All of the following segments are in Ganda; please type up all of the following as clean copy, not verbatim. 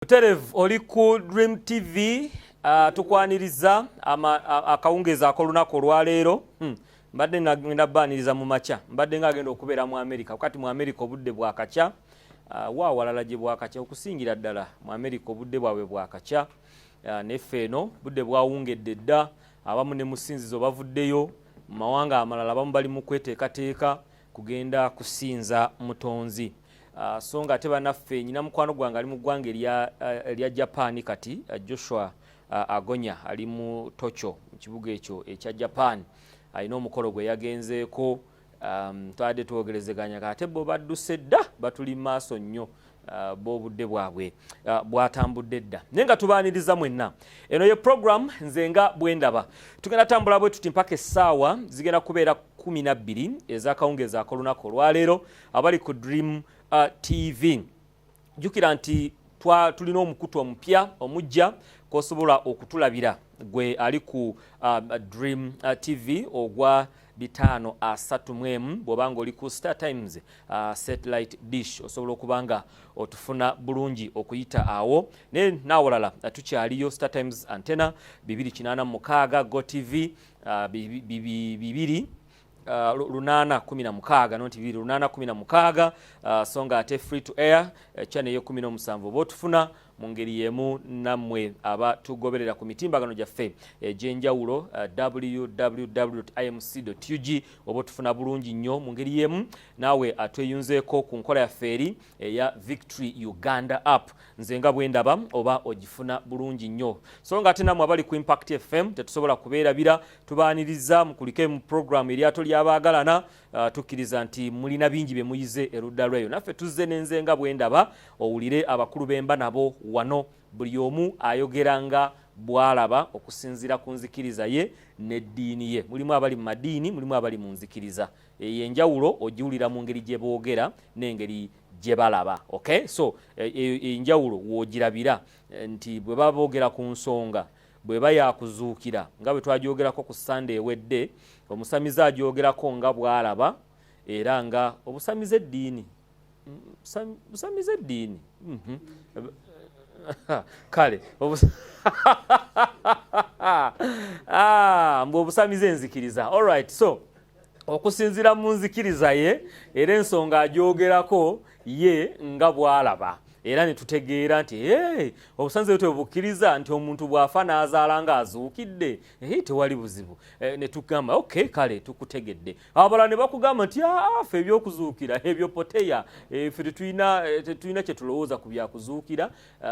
Terev oli ku Dream TV tukwaniriza akawungeza akolunako olwaleero mbadde ngenda baniriza mu macha mbadde ngagenda okubeera mu America wakati mu America obudde bwakacha walala gye bwakacha okusingira ddala mu America obudde bwawe bwakacha neffe eno budde bwawungedde dda abamu ne musinzizo bavuddeyo mu mawanga amalala abamu bali mu kweteekateeka kugenda kusinza mutonzi. So nga teba naffe nyina mukwano gwange ali mu ggwanga erya Japan kati Joshua Agonya ali mu Tokyo mu kibuga ekyo ekya Japan alina omukolo gwe yagenzeeko twade twogerezeganya kate bo badduse dda batuli maaso nnyo b'obudde bwabwe bwatambudde dda naye nga tubaaniriza mwenna eno ye program nze nga bwendaba tugenda tambula bwe tuti mpaka essaawa zigenda kubeera 12 ez'akawungeza akolunako olwaleero abali ku Dream TV jukira nti tulina omukutu omupya omujja kosobola okutulabira gwe ali ku Dream TV ogwa 531 bwobanga oli ku Star Times satellite dish osobola okubanga otufuna bulungi okuyita awo nawolala tukyaliyo Star Times antenna 286 Go TV 816 noti 816 songa ate free to air channel yo 17 botufuna mu ngeri yemu nammwe aba tugoberera ku mitimbagano gyaffe egyenjawulo www.imc.ug oba tufuna bulungi nnyo mu ngeri yemu naawe atweyunzeeko ku nkola yaffe eri eya Victory Uganda app nze nga bwendaba oba ogifuna bulungi nnyo so nga ate nammwe abali ku Impact FM tetusobola kubeerabira tubaaniriza mukulike mu program eryato ly'abaagalana tukkiriza nti mulina bingi bye muyize erudda lweyo naffe tuzze n'enze nga bwendaba owulire abakulu b'emba nabo wano buli omu ayogeranga bwalaba okusinzira ku nzikiriza ye n'eddiini ye mulimu abali mu madiini mulimu abali mu nzikiriza enjawulo ogiwulira mu ngeri gye boogera n'engeri gye balaba okay so enjawulo woogirabira nti bwe baba boogera ku nsonga bwe bayakuzuukira nga bwe twagyogerako ku Sunday ewedde omusamize agyogerako nga bwalaba era nga obusamize eddiini busamize eddiini kale mbu obusamize enzikiriza alright so okusinzira mu nzikiriza ye era ensonga agyogerako ye nga bwalaba era ne tutegeera nti obusanze tebukkiriza nti omuntu bw'afa n'azaala nga azuukidde tewali buzibu ne tugamba okay kale tukutegedde abalala ne bakugamba nti ffe ebyokuzuukira ebyo poteya ffe tetulina kye tulowooza ku byakuzuukira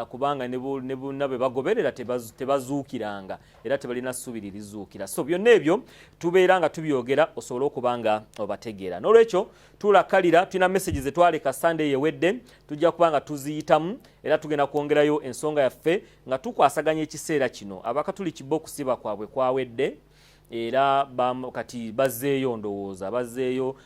kubanga ne bonna be bagoberera tebazuukiranga era tebalina ssubi lirizuukira so byonna ebyo tubeera nga tubyogera osobole okuba nga obategeera n'olwekyo tulakalira tulina message ze twaleka Sunday ewedde tujja kuba nga tuziyitamu era tugenda kwongerayo ensonga yaffe nga tukwasaganya ekiseera kino abakatuliki bo okusiba kwabwe kwawedde era kati bazzeeyo ndowooza bazzeeyo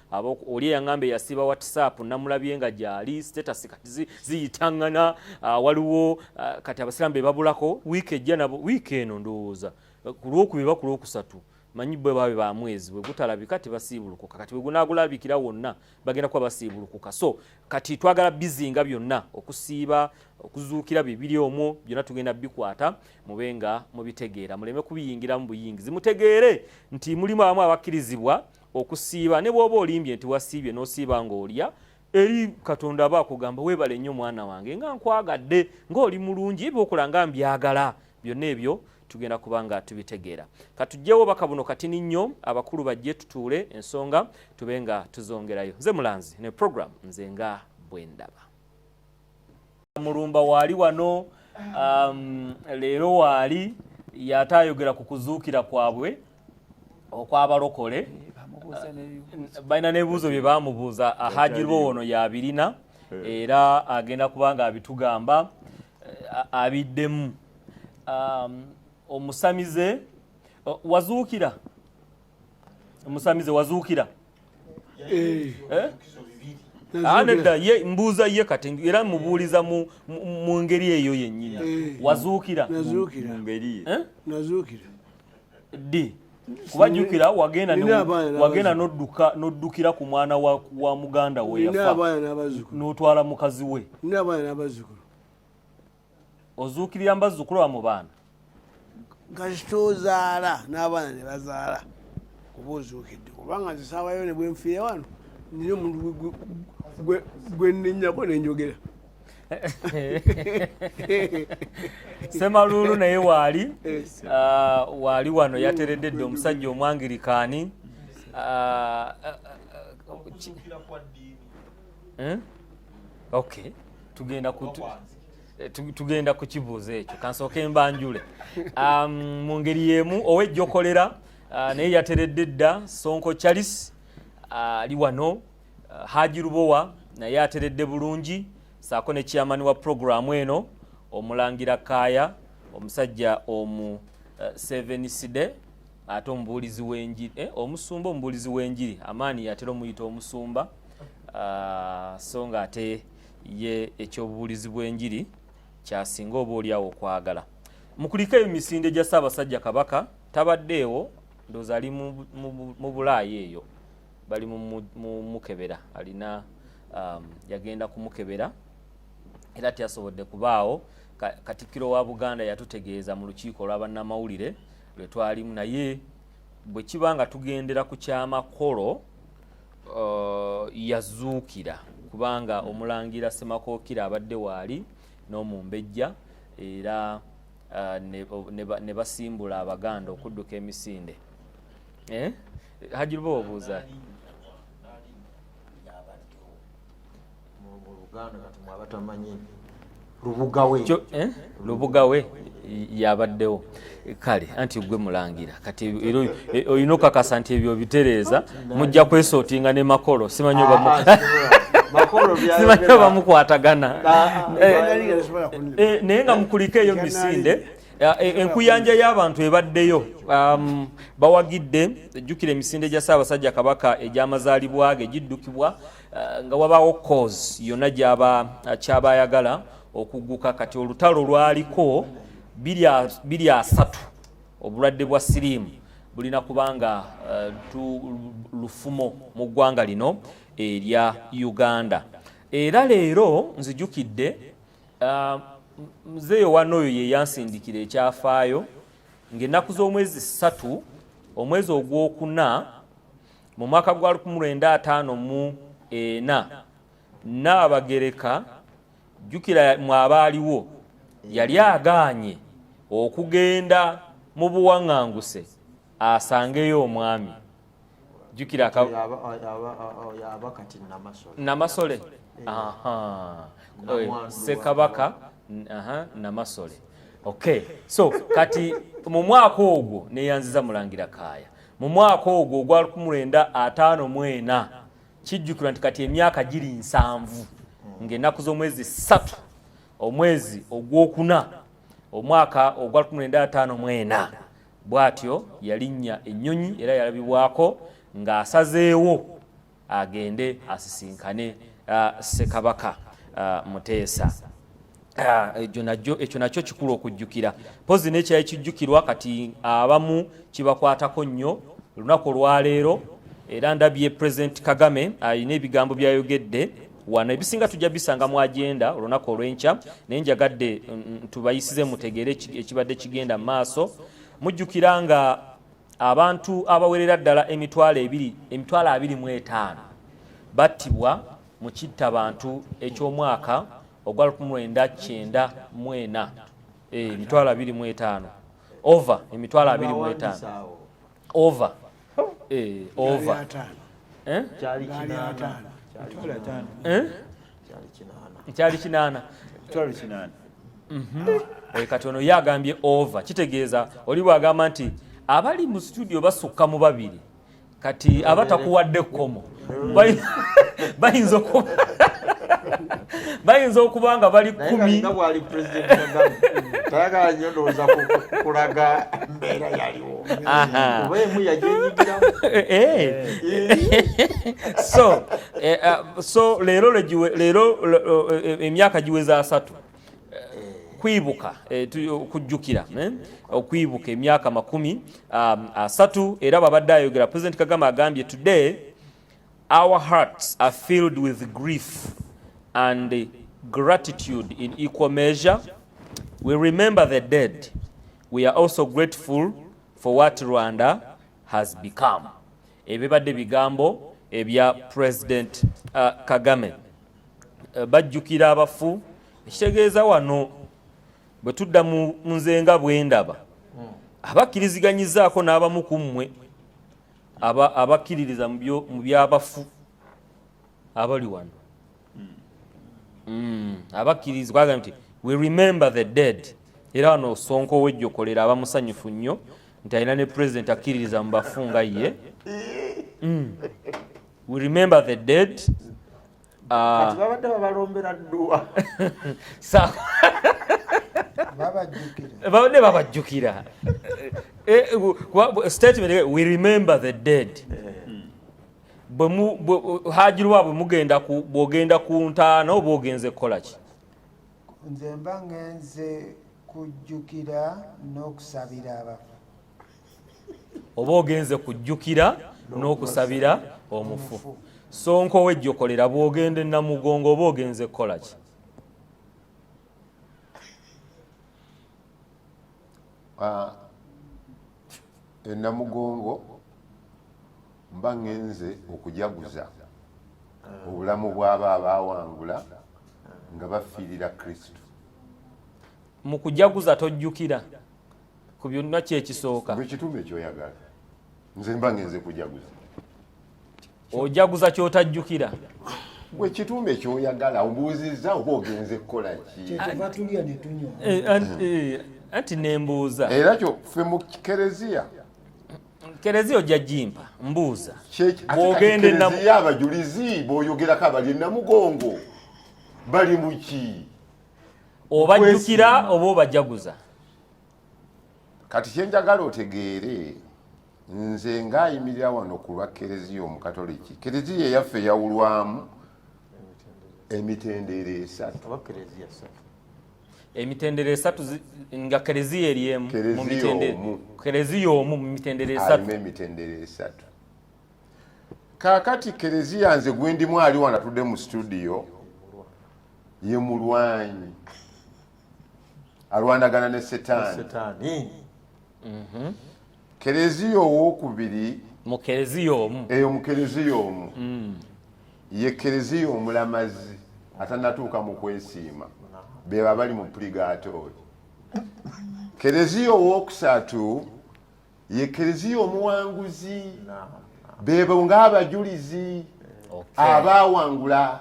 oli eyaŋŋambe yasiba WhatsApp namulabye nga gyali status kati ziyitangana waliwo kati abasiraamu be babulako wiiki ejja nabo wiiki eno ndowooza ku lwokubiri ba ku lwokusatu manyi bwe babe ba mwezi bwe gutalabika tebasiibulukuka kati bwe gunaagulabikira wonna bagenda kuba basiibulukuka so kati twagala bizinga byonna okusiiba okuzuukira bibiri omwo byonna tugenda bikwata mubenga mubitegeera muleme kubiyingira mu buyingizi mutegeere nti mulimu abamu abakkirizibwa okusiiba ne bw'oba olimbye nti wasiibye n'osiiba ng'olya eri Katonda aba akugamba weebale nnyo mwana wange nga nkwagadde ng'oli mulungi ebyokola nga mbyagala byonna ebyo tugenda kubanga tubitegeera katujjewo baka buno katini nnyo abakulu bajje tutuule ensonga tubenga tuzongerayo nze Mulanzi ne program nze nga bwendaba mulumba waali wano leero waali yatayogera ku kuzuukira kwabwe okwabalokole balina n'ebibuuzo bye bamubuuza Hajirwo ono yabirina era agenda kubanga abitugamba abiddemu omusamize wazuukira omusamize wazuukira nedda ye mbuuza ye kati era mubuuliza mu ngeri eyo yennyini wazuukira nazuukira ddi kuba jjukira wagenda n'oddukira ku mwana wa muganda we yafa n'otwala mukazi we ozuukirira mbazzukulu mu baana kasitozaala n'abaana ne bazaala kuba ozuukidde kubanga nze saawayo ne bwenfiire wano nina omuntu gwe nnenyako nenjogera Semaluulu naye waali wano yatereddedde omusajja omwangirikaani okay tugenda kukibuuza ekyo kansooke mbanjule mu ngeri y'emu ow'ejjokolera naye yateredde dda Sonko Charles ali wano Haji Lubowa naye ateredde bulungi saako ne chairman wa programu eno Omulangira Kaaya omusajja omu 7 side ate omubuulizi w'enjiri omusumba omubuulizi w'enjiri Amaani yatera omuyita omusumba so nga ate ye ekyobubuulizi bw'enjiri kyasinga oba oliawo okwagala mukulika emisinde gya Ssaabasajja Kabaka tabaddeewo ndoozi ali mu Bulaayi eyo bali mu mukebera alina yagenda kumukebera era tyasobodde kubaawo Katikkiro wa Buganda yatutegeeza mu lukiiko lw'abannamawulire lwe twalimu naye bwe kiba nga tugendera ku kyamakolo yazuukira kubanga Omulangira Semakookira abadde waali n'omumbejja era ne basimbula Abaganda okudduka emisinde Haji Lubowa obuuza Lubugawe yabaddewo kale anti gwe Mulangira kati olina okakasa nti ebyo bitereeza mujja kwesootinga ne makolo simanyi bamukwatagana naye nga mukulika eyo misinde enkuyanja y'abantu ebaddeyo bawagidde ejjukira emisinde gya Ssaabasajja Kabaka egy'amazaalibwa ge giddukibwa nga wabaawo cause yonna kyabayagala okugguka kati olutalo lwaliko 23 obulwadde bwa siriimu bulina kubanga lufumo mu ggwanga lino erya Uganda era leero nzijukidde muzeeyo wano oyo ye yansindikira ekyafaayo ng'ennaku z'omwezi 3 omwezi ogwokuna mu mwaka gwa 1954 Nnaabagereka jjukira mwabaaliwo yali agaanye okugenda mu buwaŋŋanguse asangeyo omwami jjukira Namasole Ssekabaka Namasole okay so kati mu mwaka ogwo neyanziza Mulangira Kaaya mu mwaka ogwo ogwa 1954 kijjukirwa nti kati emyaka giri 7 ng'ennaku z'omwezi 3 omwezi ogwokuna omwaka ogwa 1954 bw'atyo yalinnya ennyonyi era yalabibwako ng'asazeewo agende asisinkane Ssekabaka Muteesa ekyo nakyo kikulu okujjukira pozi n'ekyali kijjukirwa kati abamu kibakwatako nnyo olunaku olwaleero era ndabye President Kagame alina ebigambo byayogedde wano ebisinga tujja bisanga mu agenda olunaku olw'enkya naye njagadde tubayisize mutegeere ekibadde kigenda mu maaso mujjukira nga abantu abawerera ddala emitwalo 25 battibwa mu kittabantu eky'omwaka ogwa 1994 emitwalo 25 over emitwalo 25 over kyali 8 kati ono yagambye over kitegeeza oli bwagamba nti abali mu studio basukka mu 2 kati abatakuwadde kkomo bayinza okuba nga bali 10 so leero emyaka giweza 3 kwibuka okujjukira okwibuka emyaka 3 era babadde ayogera President Kagame agambye today our hearts are filled with grief and gratitude in equal measure We remember the dead. We are also grateful for what Rwanda has become. Ebibadde bigambo ebya President Kagame. Bajjukira abafu, ekitegeeza wano bwe tudda mu nzenga bwendaba abakkiriziganyizaako n'abamu ku mmwe abakkiririza mu by'abafu abali wano abakkiriza bagamba nti we remember the dead. Era wano Sonko wejjokolera abamusanyufu nnyo nti alina ne president akkiririza mu bafu nga ye. We remember the dead. babadde babalombera dduwa babadde babajjukira statement we remember the dead. Hajirwa bwogenda ku ntaana oba ogenze kukola ki? Nze mba ngenze kujjukira n'okusabira abafu. Oba ogenze kujjukira n'okusabira omufu. Sonko wejjokolera bwogende Namugongo oba ogenze kukola ki? Namugongo mba ngenze okujaguza obulamu bw'abo abaawangula nga bafiirira Kristo. Mu kujaguza tojjukira ku byonna kyekisooka. Bwe kitumbe ekyoyagala nze mba ngenze kujaguza. Ojaguza kyotajjukira. Bwe kitumbe ekyoyagala ombuuzizza oba ogenze kukola ki? Kyetuva tulya ne tunywa. Anti nembuuza. Era kyo ffe mu Kereziya. Kereziya ojja jimpa mbuuza. Bw'ogende Kereziya abajulizi bw'oyogerako abali Namugongo bali mu ki? Obajjukira oba obajaguza? Kati kyenjagala otegeere nze ng'ayimirira wano ku lwa Kereziya Omukatoliki. Kereziya yaffe eyawulwamu emitendera esatu. Emitendera esatu nga Kereziya eri emu mu mitendera. Kereziya omu mu mitendera esatu. Alina emitendera esatu. Kaakati Kereziya nze gwe ndimu ali wano atudde mu studio ye mulwanyi alwanagana ne Setaani. Kereziya owookubiri mu Kereziya omu. Eyo mu Kereziya omu. Ye Kereziya omulamazi atanatuuka mu kwesiima. Beba bali mu purigatoori. Kereziya owookusatu ye Kereziya omuwanguzi. Bebo ng'abajulizi abaawangula.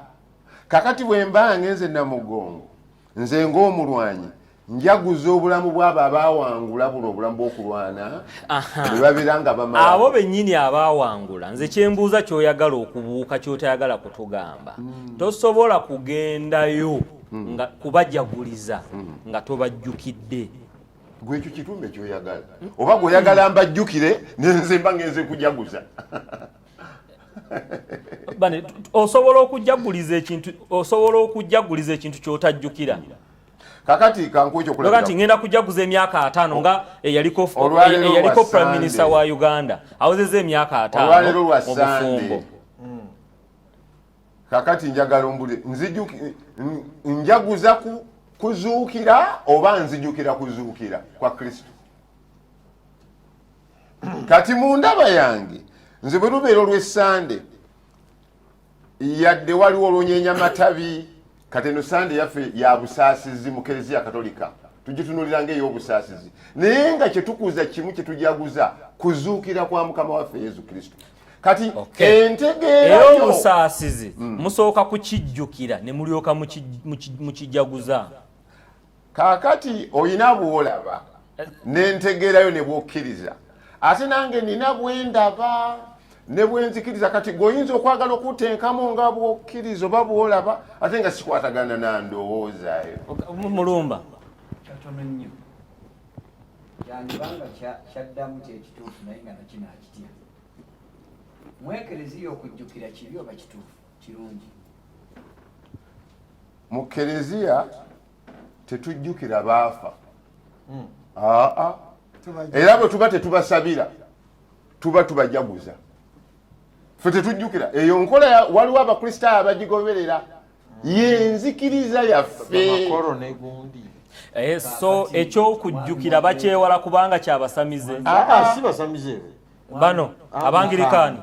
Kakati bwe mba ngenze Namugongo nze ng'omulwanyi njaguza obulamu bw'abo abaawangula buno obulamu bw'okulwana bwe babeera nga bamala. Abo bennyini abaawangula nze kyembuuza ky'oyagala okubuuka ky'otayagala kutugamba. Tosobola kugendayo nga kubajaguliza nga tobajjukidde. Gwe ekyo kitumbe ky'oyagala oba gw'oyagala mbajjukire nze mba ngenze kujaguza. Bane osobola okujaguliza ekintu ky'otajjukira. Kakati kankucho kulabira. Kakati ngenda kujaguza emyaka 5 nga eyaliko Prime Minister wa Uganda. Awezeze emyaka 5 mu bufumbo. Kakati njagala ombule njaguza kuzuukira oba nzijukira kuzuukira kwa Kristo. Kati mu ndaba yange nze bwe lubeera olw'Essande yadde waliwo olwonyeenya matabi kati eno Sande yaffe ya busaasizi mu Kereziya Katolika tugitunulira ng'ey'obusaasizi naye nga kyetukuza kimu kyetujaguza kuzuukira kwa Mukama waffe Yesu Kristo. Kati entegeera obusaasizi musooka kukijjukira ne mulyoka mukijaguza. Kaakati oyina bw'olaba n'entegeerayo ne bw'okkiriza ate nange nina bwendaba ne bwenzikiriza. Kati goyinza okwagala okutenkamo nga bw'okkiriza oba bw'olaba ate nga sikwatagana na ndowoozaayo. Mulumba katono nnyo kyandibanga kyaddamu kyekituufu naye nga nakino akitya. Mwekereziya okujjukira kibi oba kituufu kirungi? Mu Kereziya tetujjukira baafa. Era bwe tuba tetubasabira tuba tubajaguza. Ffe tetujjukira eyo nkola waliwo abakristaayo abagigoberera ye nzikiriza yaffe. So ekyokujjukira bakyewala kubanga kyabasamize si basamize bano abangirikaani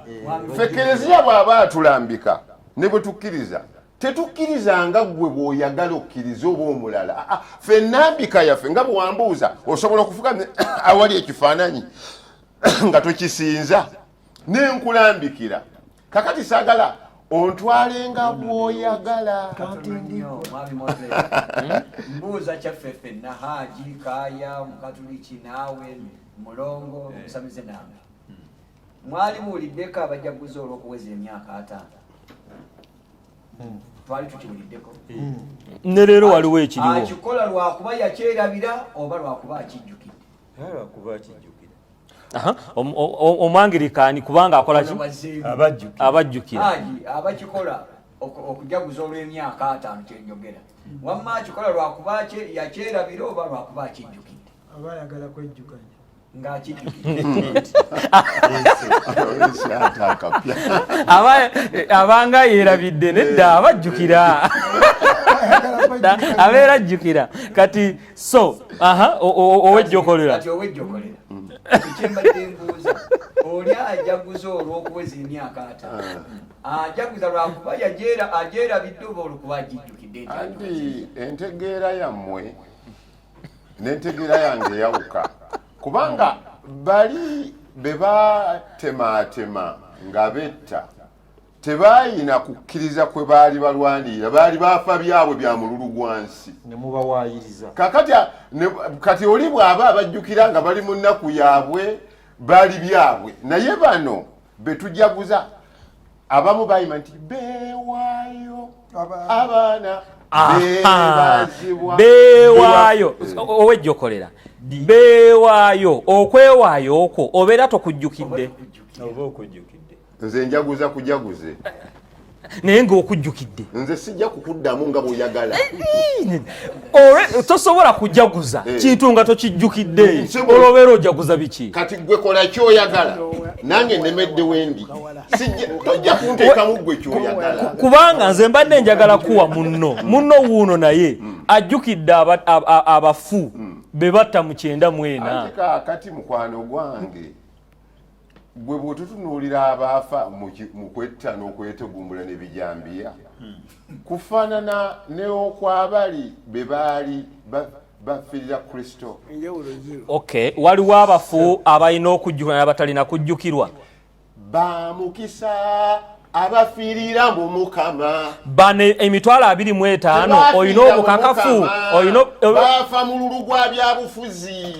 Fekereziya bw'aba atulambika ne bwe tukkiriza tetukkirizanga gwe bw'oyagala okkiriza oba omulala ffe ennambika yaffe nga bwe wambuuza osobola okufuka awali ekifaananyi nga tokisinza nenkulambikira kakati saagala ontwalenga bw'oyagala mbuuza kyaffe ffenna Haji Kaaya Mukatuliki naawe Mulongo Musamize nange mwali muwuliddeko abajaguzi olw'okuweza emyaka 5 twali tukiwuliddeko ne leero waliwo ekiriwo akikola lwakuba yakyerabira oba lwakuba akijjukidde omwangirikaani kubanga akola ki abajjukira abakikola okujaguza olw'emyaka 5 kyenjogera wamma akikola lwakuba yakyerabira oba lwakuba akijjukidde aba ayagala kwejjukanya abanga yerabidde nedda abajjukira abeera ajjukira kati so owejjokolera ekyembadde mbuuza oli ajaguza olw'okuweza emyaka 5 ajaguza lwakuba agyerabidde oba olwokuba agijjukidde anti entegeera yammwe n'entegeera yange eyawuka kubanga bali be batematema nga betta tebayina kukkiriza kwe baali balwanirira baali bafa byabwe bya mululu gwansi ne mubawayiriza kati oli bw'aba abajjukira nga bali mu nnaku yaabwe bali byabwe naye bano betujaguza abamu bayima nti beewaayo abaana beewaayo owejjokolera beewaayo okwewaayo okwo obeera tokujjukidde oba okujjukidde nze njaguza kujaguze naye ng'okujjukidde nze sijja kukuddamu nga bw'oyagala tosobola kujaguza kintu nga tokijjukidde olwobeera ojaguza biki kati gwe kola kyoyagala nange nemedde wendi tojja kunteekamu gwe kyoyagala kubanga nze mbadde njagala kuwa munno wuuno naye ajjukidde abafu be batta mu 94 kati mukwano gwange gwe bwetutunuulira abaafa mu kwetta n'okwetegumbula n'ebijambiya kufaanana neokwabali be baali bafiirira Kristo. Okay, waliwo abafu abalina okujjukirwa n'abatalina kujjukirwa. Bamukisa abafiirira mu Mukama. Bane emitwalo 25 olina obukakafu olina bafa mu lulu gwa byabufuzi.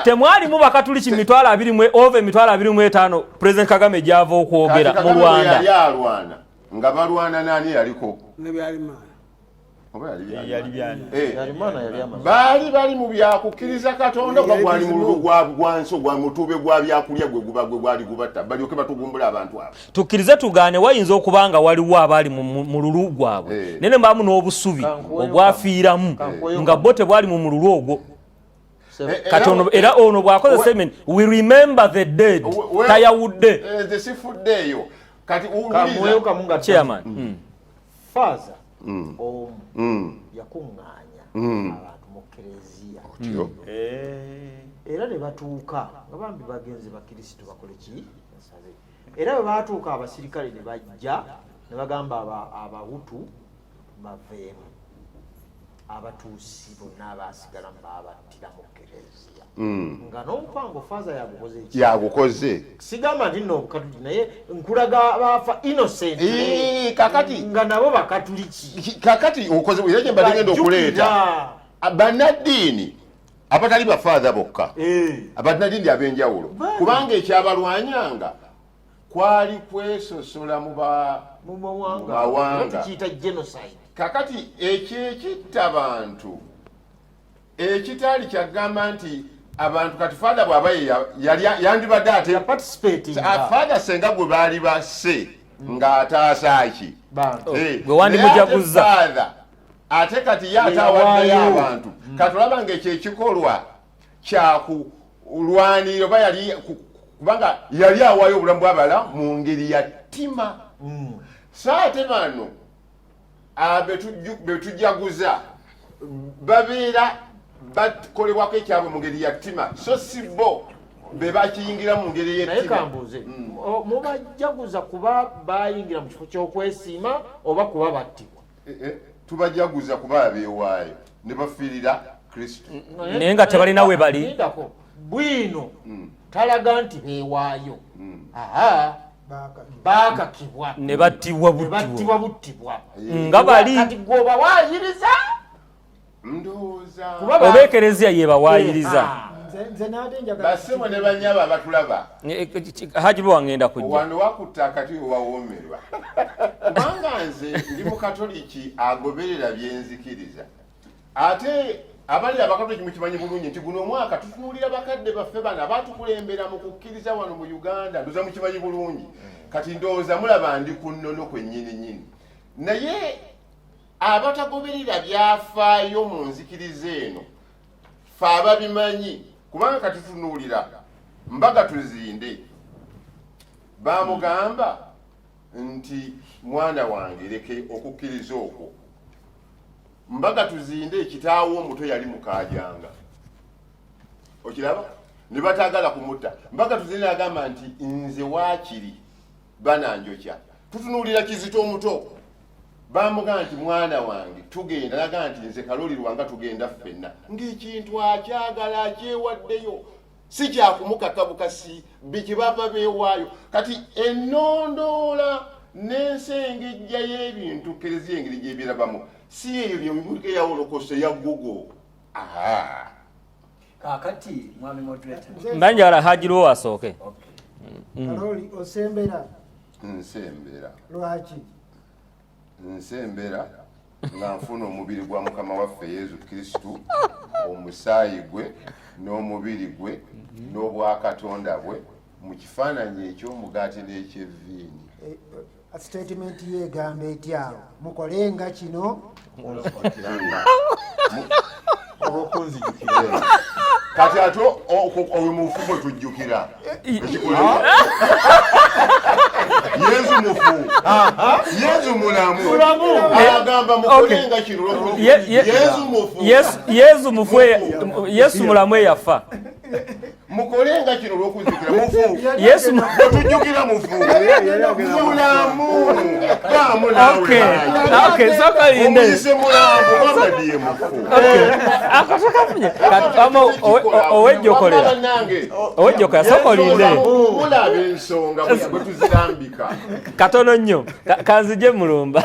Temwalimu bakatuliki mitwalo 20 over emitwalo 25 President Kagame gyava okwogera mu Rwanda. Yalwana nga balwana nani yaliko? Ne byalimana. Bali mu byakukkiriza Katonda gwa gwali mu lulu gwanso gwa mutube gwa byakulya gwe gwali gubata balyoke batugumbula abantu abo. Tukkirize tugaane wayinza okubanga waliwo abali mu lulu gwabwe nene mbamu n'obusubi obwafiiramu nga bo tebwali mu mululu ogwo. Katono era ono bwakoze statement we remember the dead tayawudde sifuddeeyo kati ungiriza chairman faza yakuŋŋaanya abantu mu kereziya era ne batuuka nga bambi bagenze bakristo bakole ki era bwe baatuuka abasirikale ne bajja ne bagamba abahutu baveemu abatuusi bonna abaasigala baabattira mu kereziya nga n'omupango faza yagukoze sigamba nti nno obukatuliki naye nkulaga baafa innocent kakati nga nabo bakatuliki kakati okoze era gye mbadde okuleeta bannaddiini abatali bafaza bokka abannaddiini ab'enjawulo kubanga ekyabalwanyanga kwali kwesosola mu mawanga tukiyita genocide. Kakati ekyekitta abantu ekitali kyagamba nti abantu kati fada bw'aba yandibadde ate fada senga gwe baali basse ng'ataasaki gwe wandimujaguza ate kati ye ataawaddeyo abantu kati olaba ng'ekyo ekikolwa kyakulwanira oba yali kubanga yali awaayo obulamu bw'abala mu ngeri ya ttima saate bano betujaguza babeera bakolebwako ekyabwe mu ngeri ya ttima so si bo be bakiyingira mu ngeri naye y'ettima. kambuuze mubajaguza kuba bayingira mu kifo ky'okwesiima oba kuba battibwa? Tubajaguza kuba abeewaayo ne bafiirira Kristo. naye nga tebalina we bali. Lindako bwino talaga nti beewaayo, baakakibwa ne battibwa buttibwa nga bali. kati gwobawaayiriza Ndowooza oba ekereziya yebawaayiriza. nze nate njagala basebo ne banyaba abatulaba Haji wangenda kujja wano wakutta akati wewawoomerwa kubanga nze ndi mukatoliki agoberera byenzikiriza ate abali abakatoliki mukimanyi bulungi nti guno omwaka tutunuulira bakadde baffe bano abatukulembera mu kukkiriza wano mu Uganda ndoza mukimanyi bulungi kati ndowooza mulaba ndi ku nnono kwennyininyini naye abatagoberera byafaayo mu nzikiriza eno fe ababimanyi kubanga kati tutunuulira Mbaga Tuzinde bamugamba nti mwana wange leke okukkiriza okwo. Mbaga Tuzinde kitaawo omuto yali mukajanga okiraba ne batagala kumutta. Mbaga Tuzinde agamba nti nze waakiri bananjokya tutunuulira Kizito omuto bamugamba nti mwana wange tugenda naga nti nze Kaloli Lwanga tugenda ffenna ng'ekintu akyagala akyewaddeyo si kyakumukaka bukasi bikibava beewaayo kati ennondoola n'ensengejja y'ebintu kereziya engeri gyebirabamu si ebyo mibulika eyawolokose ya Google. Kakati mwami moderator mbanja Hajiru asooke. Kaloli osembera nsembera lwaki nsembera nga nfuna omubiri gwa Mukama waffe Yesu Kristu omusaayi gwe n'omubiri gwe n'obwakatonda bwe mu kifaananyi eky'omugaati n'ekyevviini. statement yegamba etyawo mukolenga kino olw'okunzijukira kati ate owe mufu mwe tujjukira Yesu mufu Yesu mulamu agamba mukolenga kino Yesu mufu Yesu mufu Yesu mulamu yafa mukolenga kino olw'okuzikira mufu Yesu tujjukira mufu mulamu bamu nawe okay soka inde omuyise mulamu bamadiye mufu akatoka funye kama owejjokolera owejjoka soka linde mulaba ensonga bwe tuzirambika katono nnyo kanzije mulumba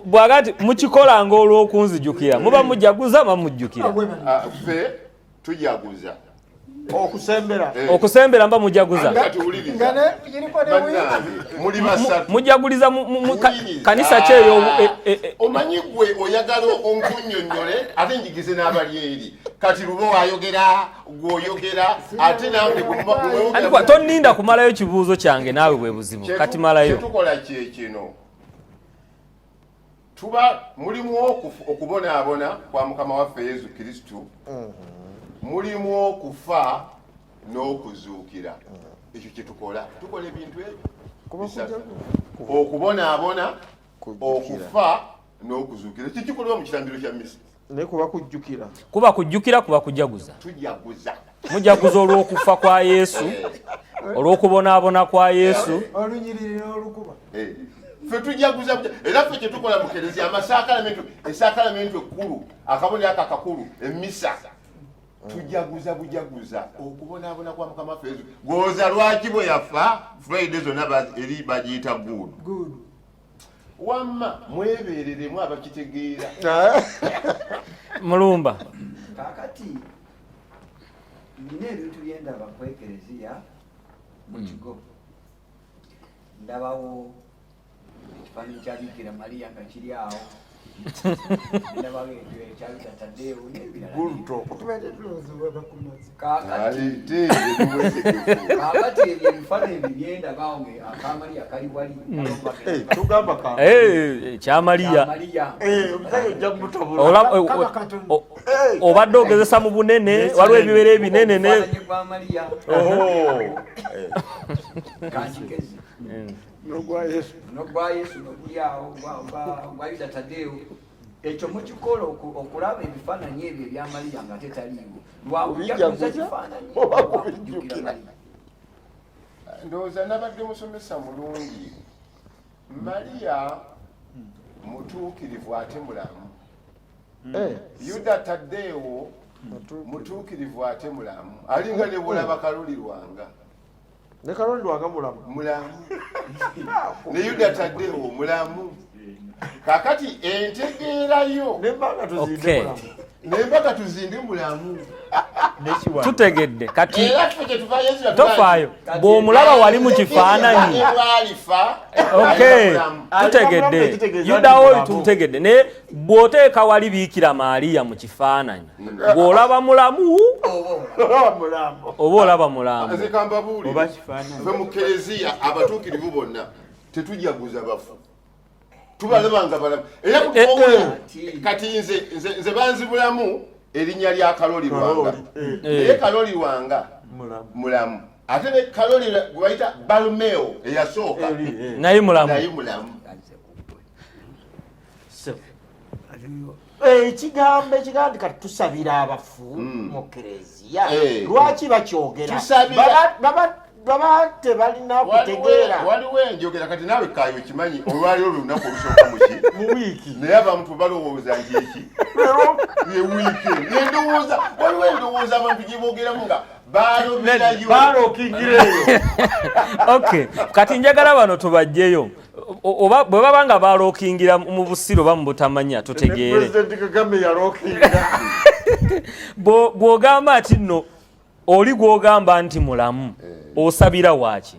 bwagati mukikolanga olw'okunzijukira muba mujaguza mamujjukira ffe tujaguza okusembera mba mujaguza muli basatu mujaguliza kanisa kyeyo omanyi gwe oyagala onkunnyonnyole ate njigize n'abali eri kati luba wayogera gwoyogera ate nange toninda kumalayo kibuuzo kyange naawe bwe buzibu kati malayo kyetukola kyekino tuba mulimu okubonaabona kwa Mukama waffe Yesu Kristu mulimu okufa n'okuzuukira. Ekyo kyetukola tukola ebintu ebyo okubonaabona okufa n'okuzuukira ekyo kikolebwa mu kirambiro kya misa naye kuba kujjukira kuba kujaguza tujaguza mujaguza olw'okufa kwa Yesu olw'okubonaabona kwa Yesu olunyiriri n'olukuba ffe tujaguza era ffe kyetukola mu kereziya amasakalamentu esakalamentu ekkulu akabonero ako akakulu emisa tujaguza bujaguza okubonaabona kwa Mukama waffe Yesu gwoza lwaki bwe yafa Friday zonna eri bagiyita gudu wamma mwebereremu abakitegeera mulumba kakati nina ebintu byendaba kwekereziya mu kigo ndabawo ekifaananyi kya Bikira Maria nga kiri awo ndabawo ekyabita Tadeewo n'ebirala kakati ebyo ebifaananyi byendabaawo aka Maria kali wali kyamaliya obadde ogezesa mu bunene waliwo ebibeera ebinene nogwa Yesu nogwa Yesu nogulyawo gwabita Tadeewo ekyo mukikola okulaba ebifaananyi ebyo ebyamaliya nga tetaliiwo lwakujaguza kifaananyi okujjukira ndowooza nabadde musomesa mulungi. Mariya mutuukirivu ate mulamu. Yuda Taddeewo mutuukirivu ate mulamu. Alinga ne bulaba Kaloli Lwanga. Ne Kaloli Lwanga mulamu. Ne Yuda Taddeewo mulamu. Kakati entegeerayo nembanga tuzinde mulamu. Tutegedde kati era ffe kye tuvaayo tofaayo bw'omulaba wali mu kifaananyi. Tutegedde Yuda oyo tutegedde naye bw'oteeka wali Biikira Maaliya mu kifaananyi bw'olaba mulamu oba olaba mulamu. Nze kambabuulire ffe mu Kereziya abatuukirivu bonna tetujaguza bafu. Tubalabanga balamu era kati nze banzibulamu erinnya lya Kaloli Lwanga. Naye Kaloli Lwanga mulamu. Ate ne Kaloli gwe bayita Balumeo eyasooka naye mulamu. Ekigambo kati tusabira abafu mu Kereziya. Lwaki bakyogera? Baba tebalina kutegeera. Waliwo enjogera kati naawe Kaayo kimanyi olwaliwo olunaku olusooka mu wiiki. Naye abantu balowooza nti eki ye wiiki. Endowooza waliwo endowooza abantu gye boogeramu nga baalookingireyo. Okay, kati njagala bano tubajjeyo. Oba bwe baba nga baalookingira mu busiro ba mu butamanya tutegeere. President Kagame yalookinga. Bw'ogamba ati nno oli gw'ogamba nti mulamu osabira waaki?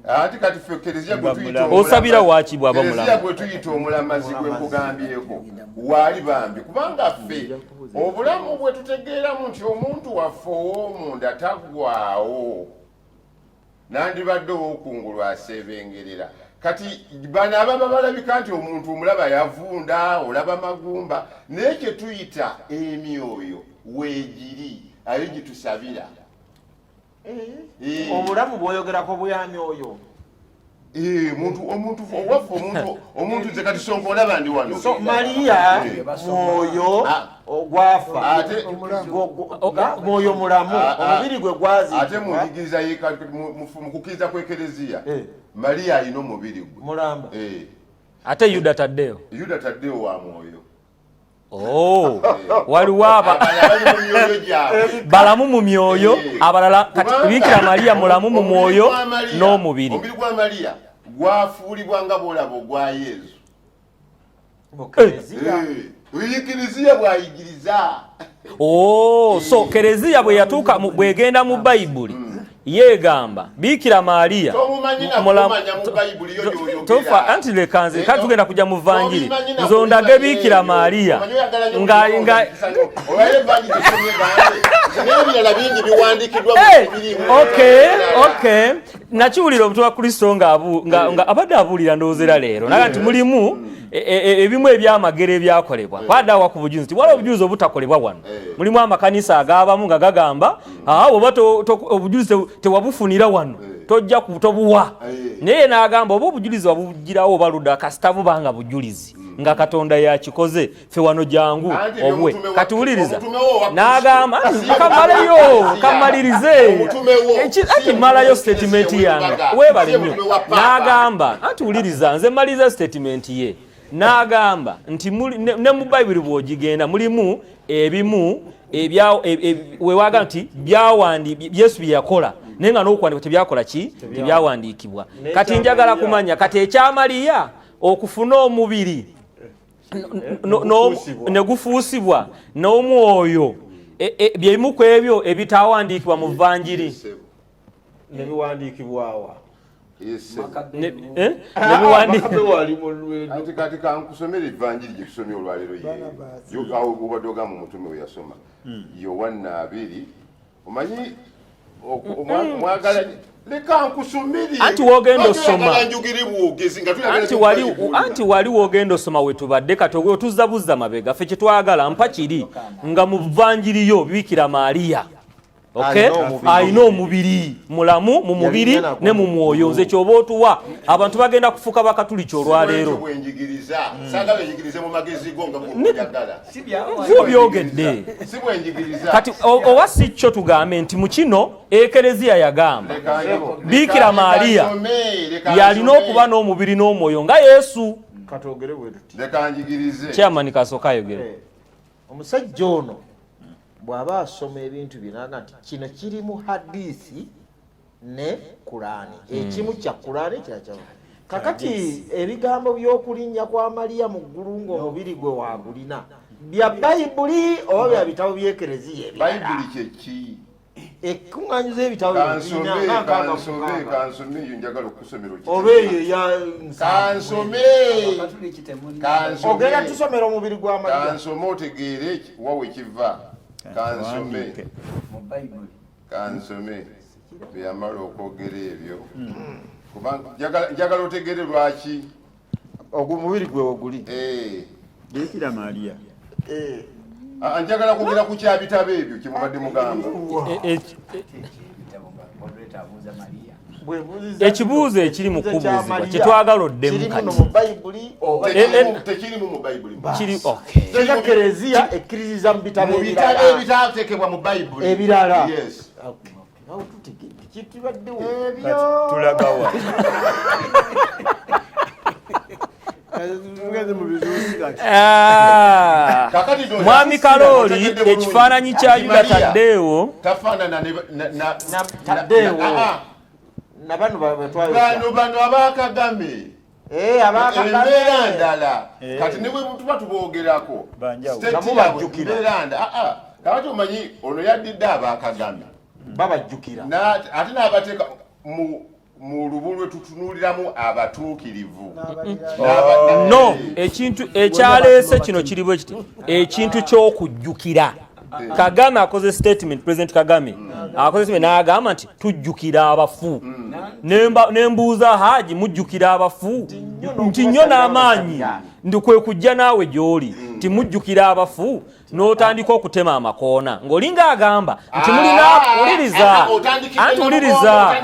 Ati kati ffe Kereziya gwe tuyita osabira waaki bw'aba mulamu? Kereziya gwe tuyita omulamazi gwe nkugambyeko waali bambi kubanga ffe obulamu bwe tutegeeramu nti omuntu waffe ow'omunda taggwaawo nandibadde ow'okungulu aseebengerera. Kati bano ababa balabika nti omuntu omulaba yavunda olaba magumba naye kye tuyita emyoyo weegiri ayo gye tusabira. Obulamu bw'oyogerako buyamya oyo. Omuntu nze kati Sonko olaba ndi wano. Mariya mwoyo ogwafa. Mwoyo mulamu omubiri gwe gwazikibwa. Ate munjigiriza mu kukkiriza kw'Ekereziya Mariya alina omubiri gwe mulamba. Ate Yuda Taddeewo wa mwoyo. Waliwo balamu mu myoyo abalala kati Biikira Maaliya mulamu mu mwoyo n'omubiri. Omubiri gwa Mariya gwafuulibwa nga bw'olaba ogwa Yesu. Kereziya bw'ayigiriza. So Kereziya bwe yatuuka bw'egenda mu Bayibuli yeegamba Biikira Maaliya tofa anti lekanze kati tugenda kujja mu Vanjiri nzondage Biikira Maaliya nga okay nakiwulira omuntu wa Kristo nga abadde abuulira ndoozera leero naga nti mulimu ebimu ebyamagero ebyakolebwa kwaddawa ku bujulizi nti waliwo obujulizi obutakolebwa wano. Mulimu amakanisa agaabamu nga gagamba oba obujulizi tewabufunira wano tojja kutobuwa. Naye n'agamba oba obujulizi wabugirawo oba ludda kasita bubanga bujulizi nga Katonda yakikoze ffe wano jangu obwe. Kati wuliriza n'agamba kamalirize ati malayo statement yange weebale nnyo. N'agamba anti wuliriza nze maliza statement ye. N'agamba nti ne mu Bayibuli bw'ogigenda mulimu ebimu wewaga nti Yesu bye yakola naye nga n'okuwandikibwa tebyakola ki tebyawandiikibwa. Kati njagala kumanya kati ekyamaliya okufuna omubiri ne gufuusibwa n'omwoyo byebimu ku ebyo ebitawandiikibwa mu Vanjiri ne biwandiikibwawa. Kati kankusomera Evanjiri gye tusomye olwaleero obadde ogamba omutume we yasoma Yowanna 2 omanyi mwagala leka nkusomere anti wogenda osoma anti wali wogenda osoma we tubadde kati otuzza buzza mabega ffe kye twagala mpa kiri nga mu Vanjiri yo Biikira Maaliya Okay? Alina omubiri mulamu mu mubiri ne mu mwoyo. Nze kyoba otuwa abantu bagenda kufuka bakatuliki olwaleero. Bwenjigiriza sagala enjigirize mu magezi go nga mujagala. Byogedde. Si bwenjigiriza. Kati owa si kyo tugambe nti mu kino ekereziya yagamba Bikira Maria yalina okuba n'omubiri n'omwoyo nga Yesu. Katogere bwe tuti. Leka njigirize. Chairman kasooka ayogere. Omusajja ono bw'aba asoma ebintu binaga nti kino kiri mu hadisi ne Kurani. Ekimu kya Kurani kirakya. Kakati ebigambo by'okulinnya kwa Maria mu ggulu ng'omubiri gwe wagulina bya Bayibuli oba bya bitabo by'ekereziya ebirala. Bayibuli kye ki? Ekkuŋŋaanyizo ebitabo kansome eyo njagala okusomera oba eyo ya kansome ogenda tusomera omubiri gwa Maria. Kansome otegeere wawe kiva. Kansome kansome byamala okwogera ebyo kubanga njagala otegeere lwaki omubiri gwe oguli. Bikira Maria. Njagala kwogera ku kyabitabo ebyo kyemubadde mugamba. Ekibuuzo ekiri mu kubuuzibwa kye twagala oddemu tekirimu mu Bayibuli. Ekereziya ekkiririza mu bitabo ebitateekebwa mu Bayibuli ebirala. Tulagawa. Mwami Kalooli ekifaananyi kya Yuda Taddeewo tafaanana bano abakagame embeera ndala kati ne bwe tuba tuboogerako kakati omanyi ono yaddidde abakagame babajjukira ate n'abateeka mu lubu lwe tutunuuliramu abatuukirivu. No, ekintu ekyaleese kino kiri bwe kiti ekintu ky'okujjukira. Kagame akoze statement, President Kagame akoze statement n'agamba nti tujjukira abafu. Nembuuza Haji mujjukira abafu nti nnyo n'amaanyi ndikwe kujja naawe gy'oli nti mujjukira abafu n'otandika okutema amakoona ng'olinga agamba nti mulina uliriza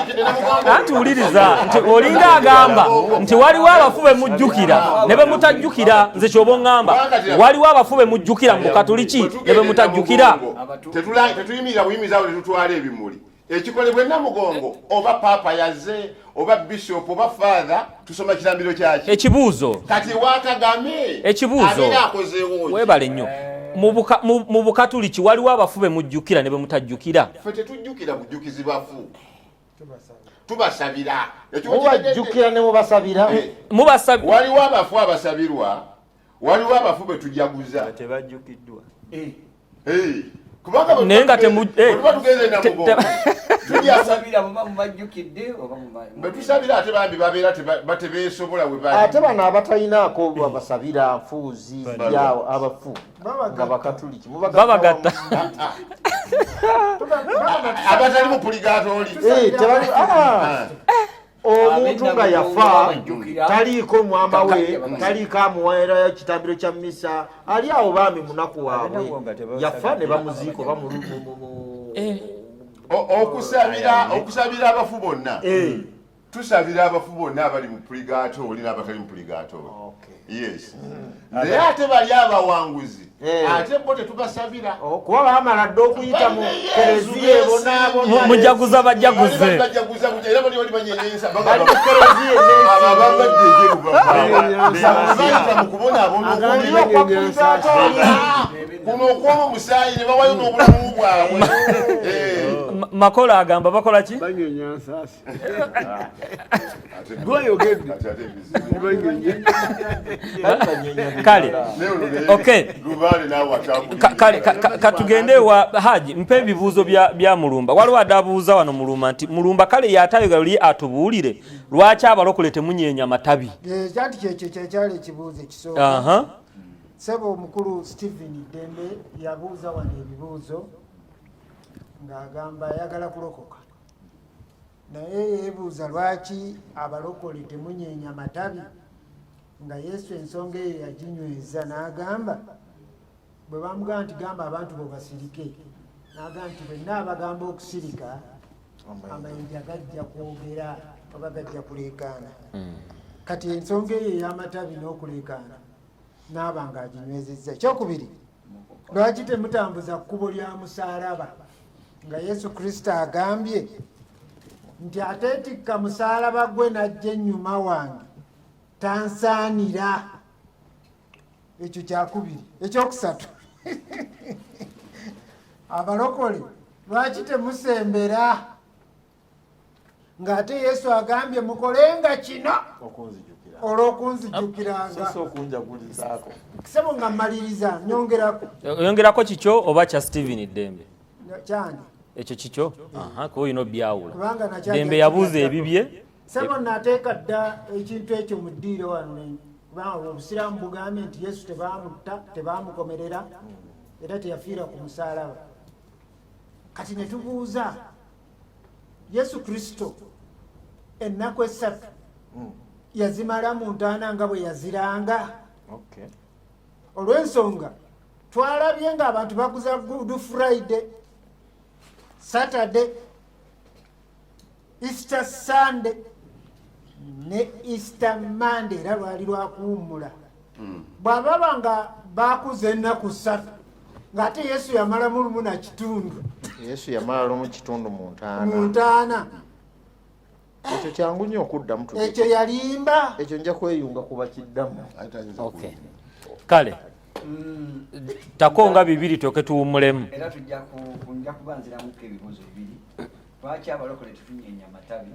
nti olinga agamba nti waliwo abafu be mujjukira ne be mutajjukira. Nze kyoba oŋŋamba waliwo abafu be mujjukira mu Katoliki ne be mutajjukira. Tetuyimirira buyimizaawo ne tutwala ebimuli ekikolebwa Namugongo oba paapa yazze oba bishop oba father tusoma kirambiro kyaki. Ekibuuzo kati wakagame ekibuuzo webale nnyo mu Bukatuliki waliwo abafu be mujjukira ne be mutajjukira. Ffe tetujjukira bujjukizi bafu tubasabira mubajjukira ne mubasabira. Waliwo abafu abasabirwa waliwo abafu be tujaguza Tebajjukiddwa. naye nga betusabira ate bambi babeera batebeesobola we bali. Ate bano abatalinaako babasabira nfuuzi yawo abafu nga Bakatuliki babagatta abatali mu puligaatooli. Omuntu nga yafa taliiko mwama we taliiko amuweera kitambiro kya misa ali awo baami munaku waabwe yafa ne bamuziiko okusabira abafu bonna tusabira abafu bonna abali mu puligaatooli n'abatali mu puligaatooli. Yes. Naye ate bali abawanguzi ate bo tetubasabira kuba bamala dde okuyita mu kereziya ebo mujaguza bajaguze era bali banyenyensa bali mu kereziya bayita mu kubonaabona kuno okwoma omusaayi ne bawayo n'obulamu bwabwe. Makola agamba bakola ki? Kale okay kale katugende wa Haji mpe ebibuuzo bya Mulumba. Waliwo adabuuza wano Mulumba nti Mulumba kale yatayoga luli atubuulire lwaki abalokole temunyeenya matabi. Kyanti kyekyo kyekyali ekibuuzo ekisooka. Ssebo omukulu Stephen Dembe yabuuza wano ebibuuzo ng'agamba ayagala kulokoka naye yeebuuza lwaki abalokole temunyeenya matabi nga Yesu ensonga eyo yaginyweza n'agamba bwe bamugamba nti gamba abantu bo basirike naga nti bwenna abagamba okusirika amayinja gajja kwogera oba gajja kuleekaana. Kati ensonga eyo ey'amatabi n'okuleekaana naaba nga aginywezezza. Ekyokubiri, lwaki temutambuza kkubo lya musaalaba nga Yesu Kristo agambye nti ateetikka musaalaba gwe n'ajja ennyuma wange tansaanira? Ekyo kyakubiri. Ekyokusatu, abalokole lwaki temusembera ng'ate Yesu agambye mukolenga kino olw'okunzijjukiranga? Kisebo nga mmaliriza oyongerako kikyo oba kya Steven Dembe? Kyani ekyo kikyo kuba olina obyawula. kubanga Dembe yabuuza ebibye. Sebo nateeka dda ekintu ekyo mu ddiiro wano, kubanga obusiraamu bugambye nti Yesu tebamutta, tebamukomerera era teyafiira ku musaalaba. Kati ne tubuuza, Yesu Kristo ennaku esatu yazimala mu ntaana nga bwe yaziranga? Olw'ensonga twalabye ng'abantu baguza Good Friday, Saturday, Easter Sunday ne Easter Monday era lwali lwakuwummula. Bw'ababa nga bakuza ennaku ssatu ng'ate Yesu yamala mu lumu na kitundu. Yesu yamala lumu kitundu mu mu ntaana. Ekyo kyangu nnyo okuddamu. Ekyo yalimba. Ekyo nja kweyunga kuba kiddamu. Kale takonga bibiri toke tuwummulemu. Era tujja kubanziramuko ebibuuzo bibiri. Lwaki abalokole tetunyeenya amatabi?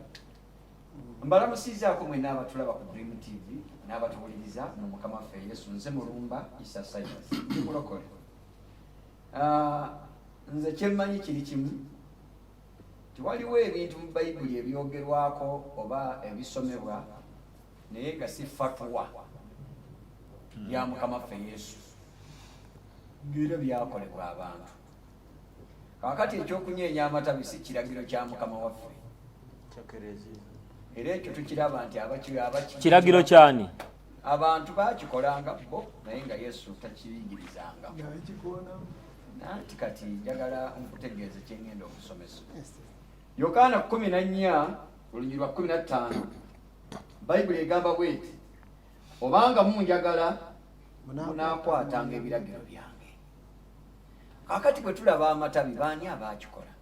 Mbalamusizaako mwenna abatulaba ku Dream TV n'abatuwuliriza mu Mukama waffe Yesu. Nze Mulumba Issa Cyrus mulokole. Nze kyemmanyi kiri kimu, tiwaliwo ebintu mu Bayibuli ebyogerwako oba ebisomebwa naye nga si fatwa ya Mukama waffe Yesu ng'era byakolebwa abantu. Kakati ekyokunyeenya amatabi si kiragiro kya Mukama waffe, era ekyo tukiraba nti kiragiro kyani? Abantu bakikolanga bo naye nga Yesu takiyigirizanga. Nanti kati njagala nkutegeeze kye ngenda okusomesa. Yokaana 14 olunyiri lwa 15 Bayibuli egamba bweti, obanga munjagala munaakwatanga ebiragiro byange. Kakati bwe tulaba amatabi baani abakikola?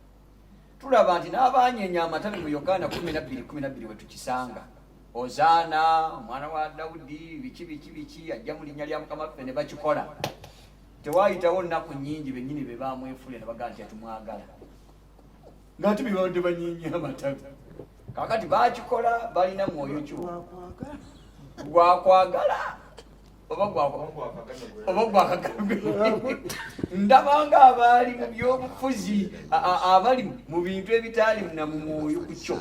Tulaba nti n'abanyeenya amatabi mu Yokaana 12:12 we tukisanga. Ozaana omwana wa Dawudi biki ajja mu linnya lya Mukama waffe ne bakikola. Tewaayitawo nnaku nnyingi bennyini be baamwefule ne bagamba nti tumwagala. Ng'ate bibadde banyeenya amatabi. Kakati bakikola balina mwoyo ki? Gwakwagala oba gwakagala. Ndabanga abaali mu byobufuzi abali mu bintu ebitaali na mu mwoyo ku kyo.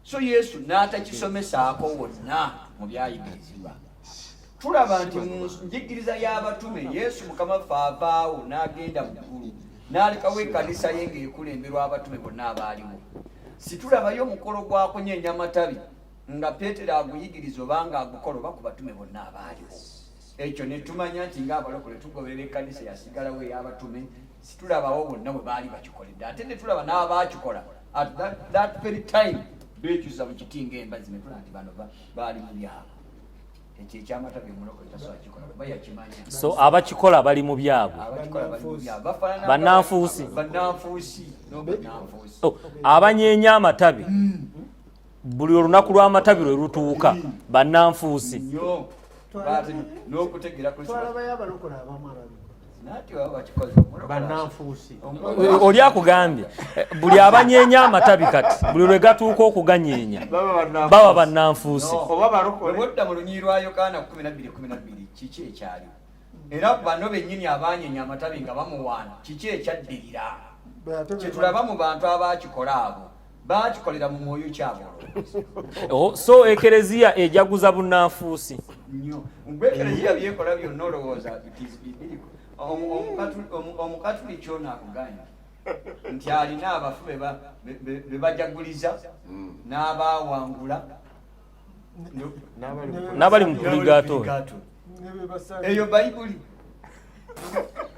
So Yesu n'atakisomesaako wonna mu byayigirizibwa. Tulaba nti mu njigiriza y'abatume Yesu Mukama waffe avaawo n'agenda mu ggulu n'alekawo ekkanisa ye ng'ekulemberwa abatume bonna abaaliwo. Situlabayo omukolo gwa kunyeenya amatabi nga Peetero aguyigiriza oba ng'agukola oba ku batume bonna abaaliwo. Ekyo ne tumanya nti ng'abalokole tugoberera ekkanisa yasigalawo ey'abatume, situlabawo bonna bwe baali bakikoledde. Ate ne tulaba n'abaakikola at that very time beekyusa mu kiti ng'embazzi ne tulaba nti bano baali mu byabo. Ekyo ekyamatabi omulokole tasobola kikola kuba yakimanya. So abakikola bali mu byabwe. Bannanfuusi. Abanyeenya amatabi buli olunaku lw'amatabi lwe lutuuka bannanfuusi. N'okutegeera twalabayo abalokole abamu bannanfuusi. Oli akugambye buli abanyeenya amatabi kati buli lwe gatuuka okuganyeenya baba bannanfuusi. Wedda mu lunyiri lwa Yokaana 12:12 kiki ekyali? Era bano bennyini abanyeenya amatabi nga bamuwaana kiki ekyaddirira? Kyetulaba mu bantu abakikola abo bakikolera mu mwoyo kyabo. So ekereziya ejaguza bunnanfuusi nnyo. Ekereziya byekola byonna olowooza bibiriko. Omukatuliki ono akuganya nti alina abafu be bajaguliza n'abawangula n'abali mu purigatori. Eyo Bayibuli.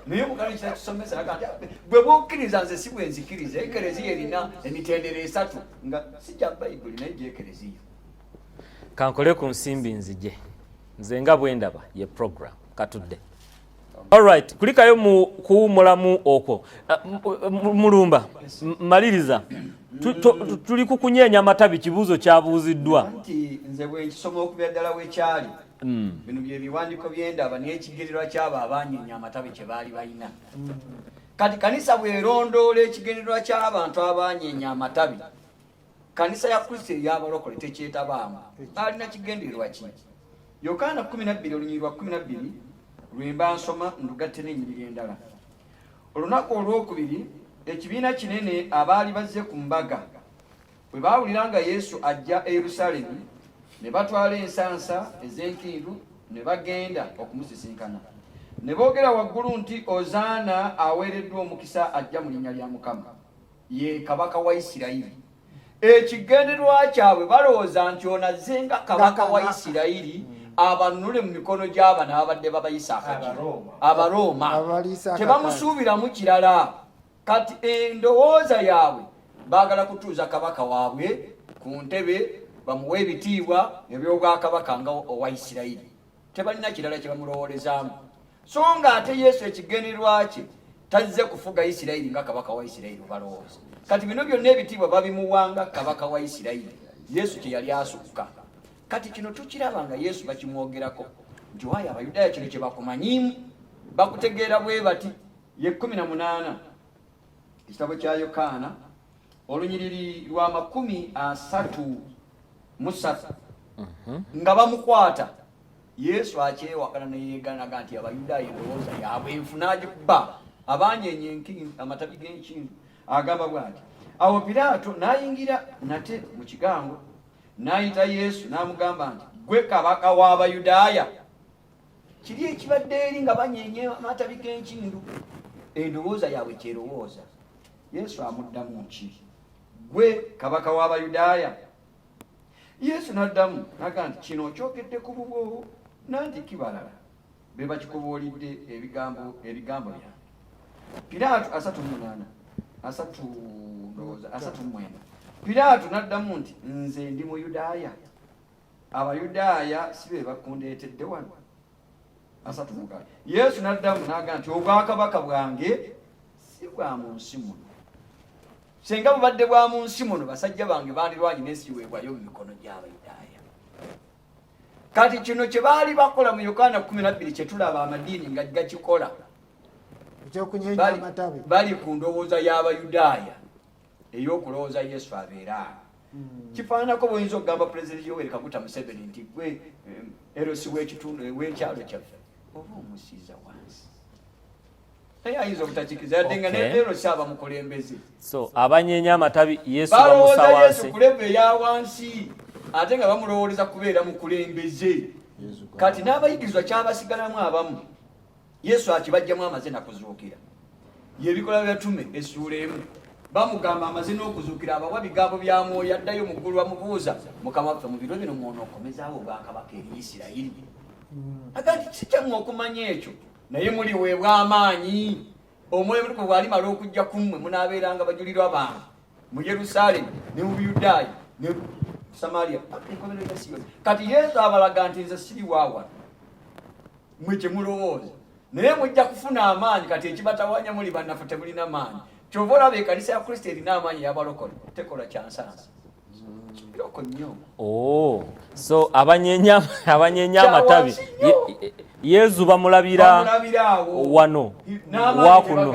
naye mukanisa kisomesa agamba bwe bokkiriza nze si bwe nzikiriza ekereziya erina emitendera 3 nga sijja bayibuli naye gyekereziya kankole ku nsimbi nzije nze nga bwe ndaba ye program katudde. Alright, kulikayo mu kuwumulamu okwo mulumba maliriza tuli kukunyeenya amatabi kibuuzo kyabuuziddwa nti nze bwe nkisoma okubya ddala wekyali bino bye biwandiiko byendaba n'ekigendererwa kyabo abanyeenya amatabi kye baali balina kati kanisa bwerondoola ekigendererwa ky'abantu abanyeenya amatabi kanisa ya kristo ey'abalokole tekyetabaamu alina kigendererwa ki? Yokaana 12 olunyiri lwa 12 lwemba nsoma ndugatte n'ennyiriri endala. Olunaku olwokubiri ekibiina kinene abaali bazze ku mbaga bwe baawulira nga Yesu ajja e Yerusaalemi ne batwala ensansa ez'enkindu ne bagenda okumusisinkana ne boogera waggulu nti Ozaana aweereddwa omukisa ajja mu linnya lya Mukama, ye kabaka wa Isirayiri. Ekigendererwa kyabwe balowooza nti ono azze nga kabaka wa Isirayiri abanunule mu mikono gy'abana abadde babayisa Abaroma tebamusuubiramu kirala. Kati endowooza yaabwe baagala kutuuza kabaka waabwe ku ntebe bamuwe ebitiibwa eby'obwakabaka nga owa Isirayiri. Tebalina kirala kye bamulowoolezaamu. So nga ate Yesu ekigendererwa kye tazze kufuga Isirayiri nga kabaka wa Isirayiri balowooza. Kati bino byonna ebitiibwa babimuwanga kabaka wa Isirayiri. Yesu kye yali asukka. Kati kino tukiraba nga Yesu bakimwogerako nti waayo Abayudaaya kino kye bakumanyiimu bakutegeera bwe bati. Ye 18 ekitabo kya Yokaana olunyiriri lwa 33 nga bamukwata Yesu akyewakana ne yeeganaga nti Abayudaaya endowooza yaabwe enfunagibba abanyeenya amatabi g'enkindu agamba bw'ati. Awo Piraato n'ayingira nate mu kigango n'ayita Yesu n'amugamba nti gwe kabaka w'Abayudaaya. Kiri ekibadde eri nga banyeenya amatabi g'enkindu endowooza yaabwe kyerowooza. Yesu amuddamu ki? Gwe kabaka w'Abayudaaya. Yesu n'addamu n'agamba nti kino kyokedde ku bubwo nanti kibalala be bakikubuulidde ebigambo byange. Piraato 39 Piraato n'addamu nti nze ndi Muyudaaya, Abayudaaya si be bakundeetedde wano. 36 Yesu n'addamu n'agamba nti obwakabaka bwange si bwa mu nsi muno. Senga bubadde bwa mu nsi muno basajja bange bandirwanyi n'esiweebwayo mu mikono gy'Abayudaaya. Kati kino kye baali bakola mu Yokaana 12 kye tulaba amadiini nga gakikola ekyokunyeenya amatabi bali ku ndowooza y'Abayudaaya ey'okulowooza Yesu abeera. Kifaananako bw'oyinza okugamba Pulezidenti Yoweri Kaguta Museveni nti gwe erosi w'ekitundu w'ekyalo kyaffe oba omusiiza wansi. Naye ayinza obutakikiriza yadde nga n'erosi aba mukulembeze. So abanyeenya amatabi Yesu bamusa balowooza wansi. Yesu kuleva eya wansi ate nga bamulowooleza kubeera mukulembeze. Kati n'abayigirizwa kyabasigalamu abamu Yesu akibajjamu amaze nakuzuukira. Yebikola byatume essuula emu bamugamba amaze n'okuzuukira abawa bigambo bya Mwoyo addayo mu ggulu bamubuuza Mukama waffe mu biro bino mw'onookomezaawo obwakabaka eri Isirayiri. Agati sikyammwe okumanya ekyo naye muliweebwa amaanyi Omwoyo Omutukuvu bw'alimala okujja ku mmwe munaabeeranga bajulirwa bange mu Yerusaalemi ne mu Buyudaaya ne Samaliya. Kati Yesu abalaga nti nze siri waawa mmwe kye mulowooza naye mujja kufuna amaanyi. Kati ekibatawanya muli bannaffe temulina maanyi. Kyova olaba ekkanisa ya Kristo erina amaanyi y'abalokole tekola kyansansa kiroko nnyo. So abanyeenya amatabi Yesu bamulabira wano wakuno.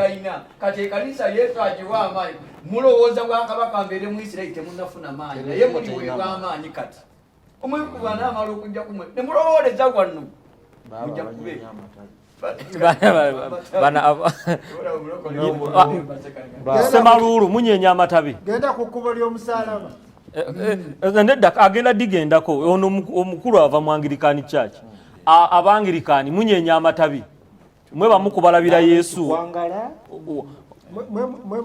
Kati ekkanisa Yesu agiwa amaanyi mulowooza bwakabaka mbeere mu Isirayiri temunnafuna maanyi naye muliweebwa amaanyi. Kati Omwoyo Omutukuvu anaamala okujja ku mmwe ne mulowooleza wano mujja kubeera Semaluulu munyeenya amatabi genda ku kkubo ly'omusaalaba. Nedda agenda digendako ono omukulu ava mu Anglikani Church. Abangirikani munyeenya amatabi mwe bamu kubalabira Yesu.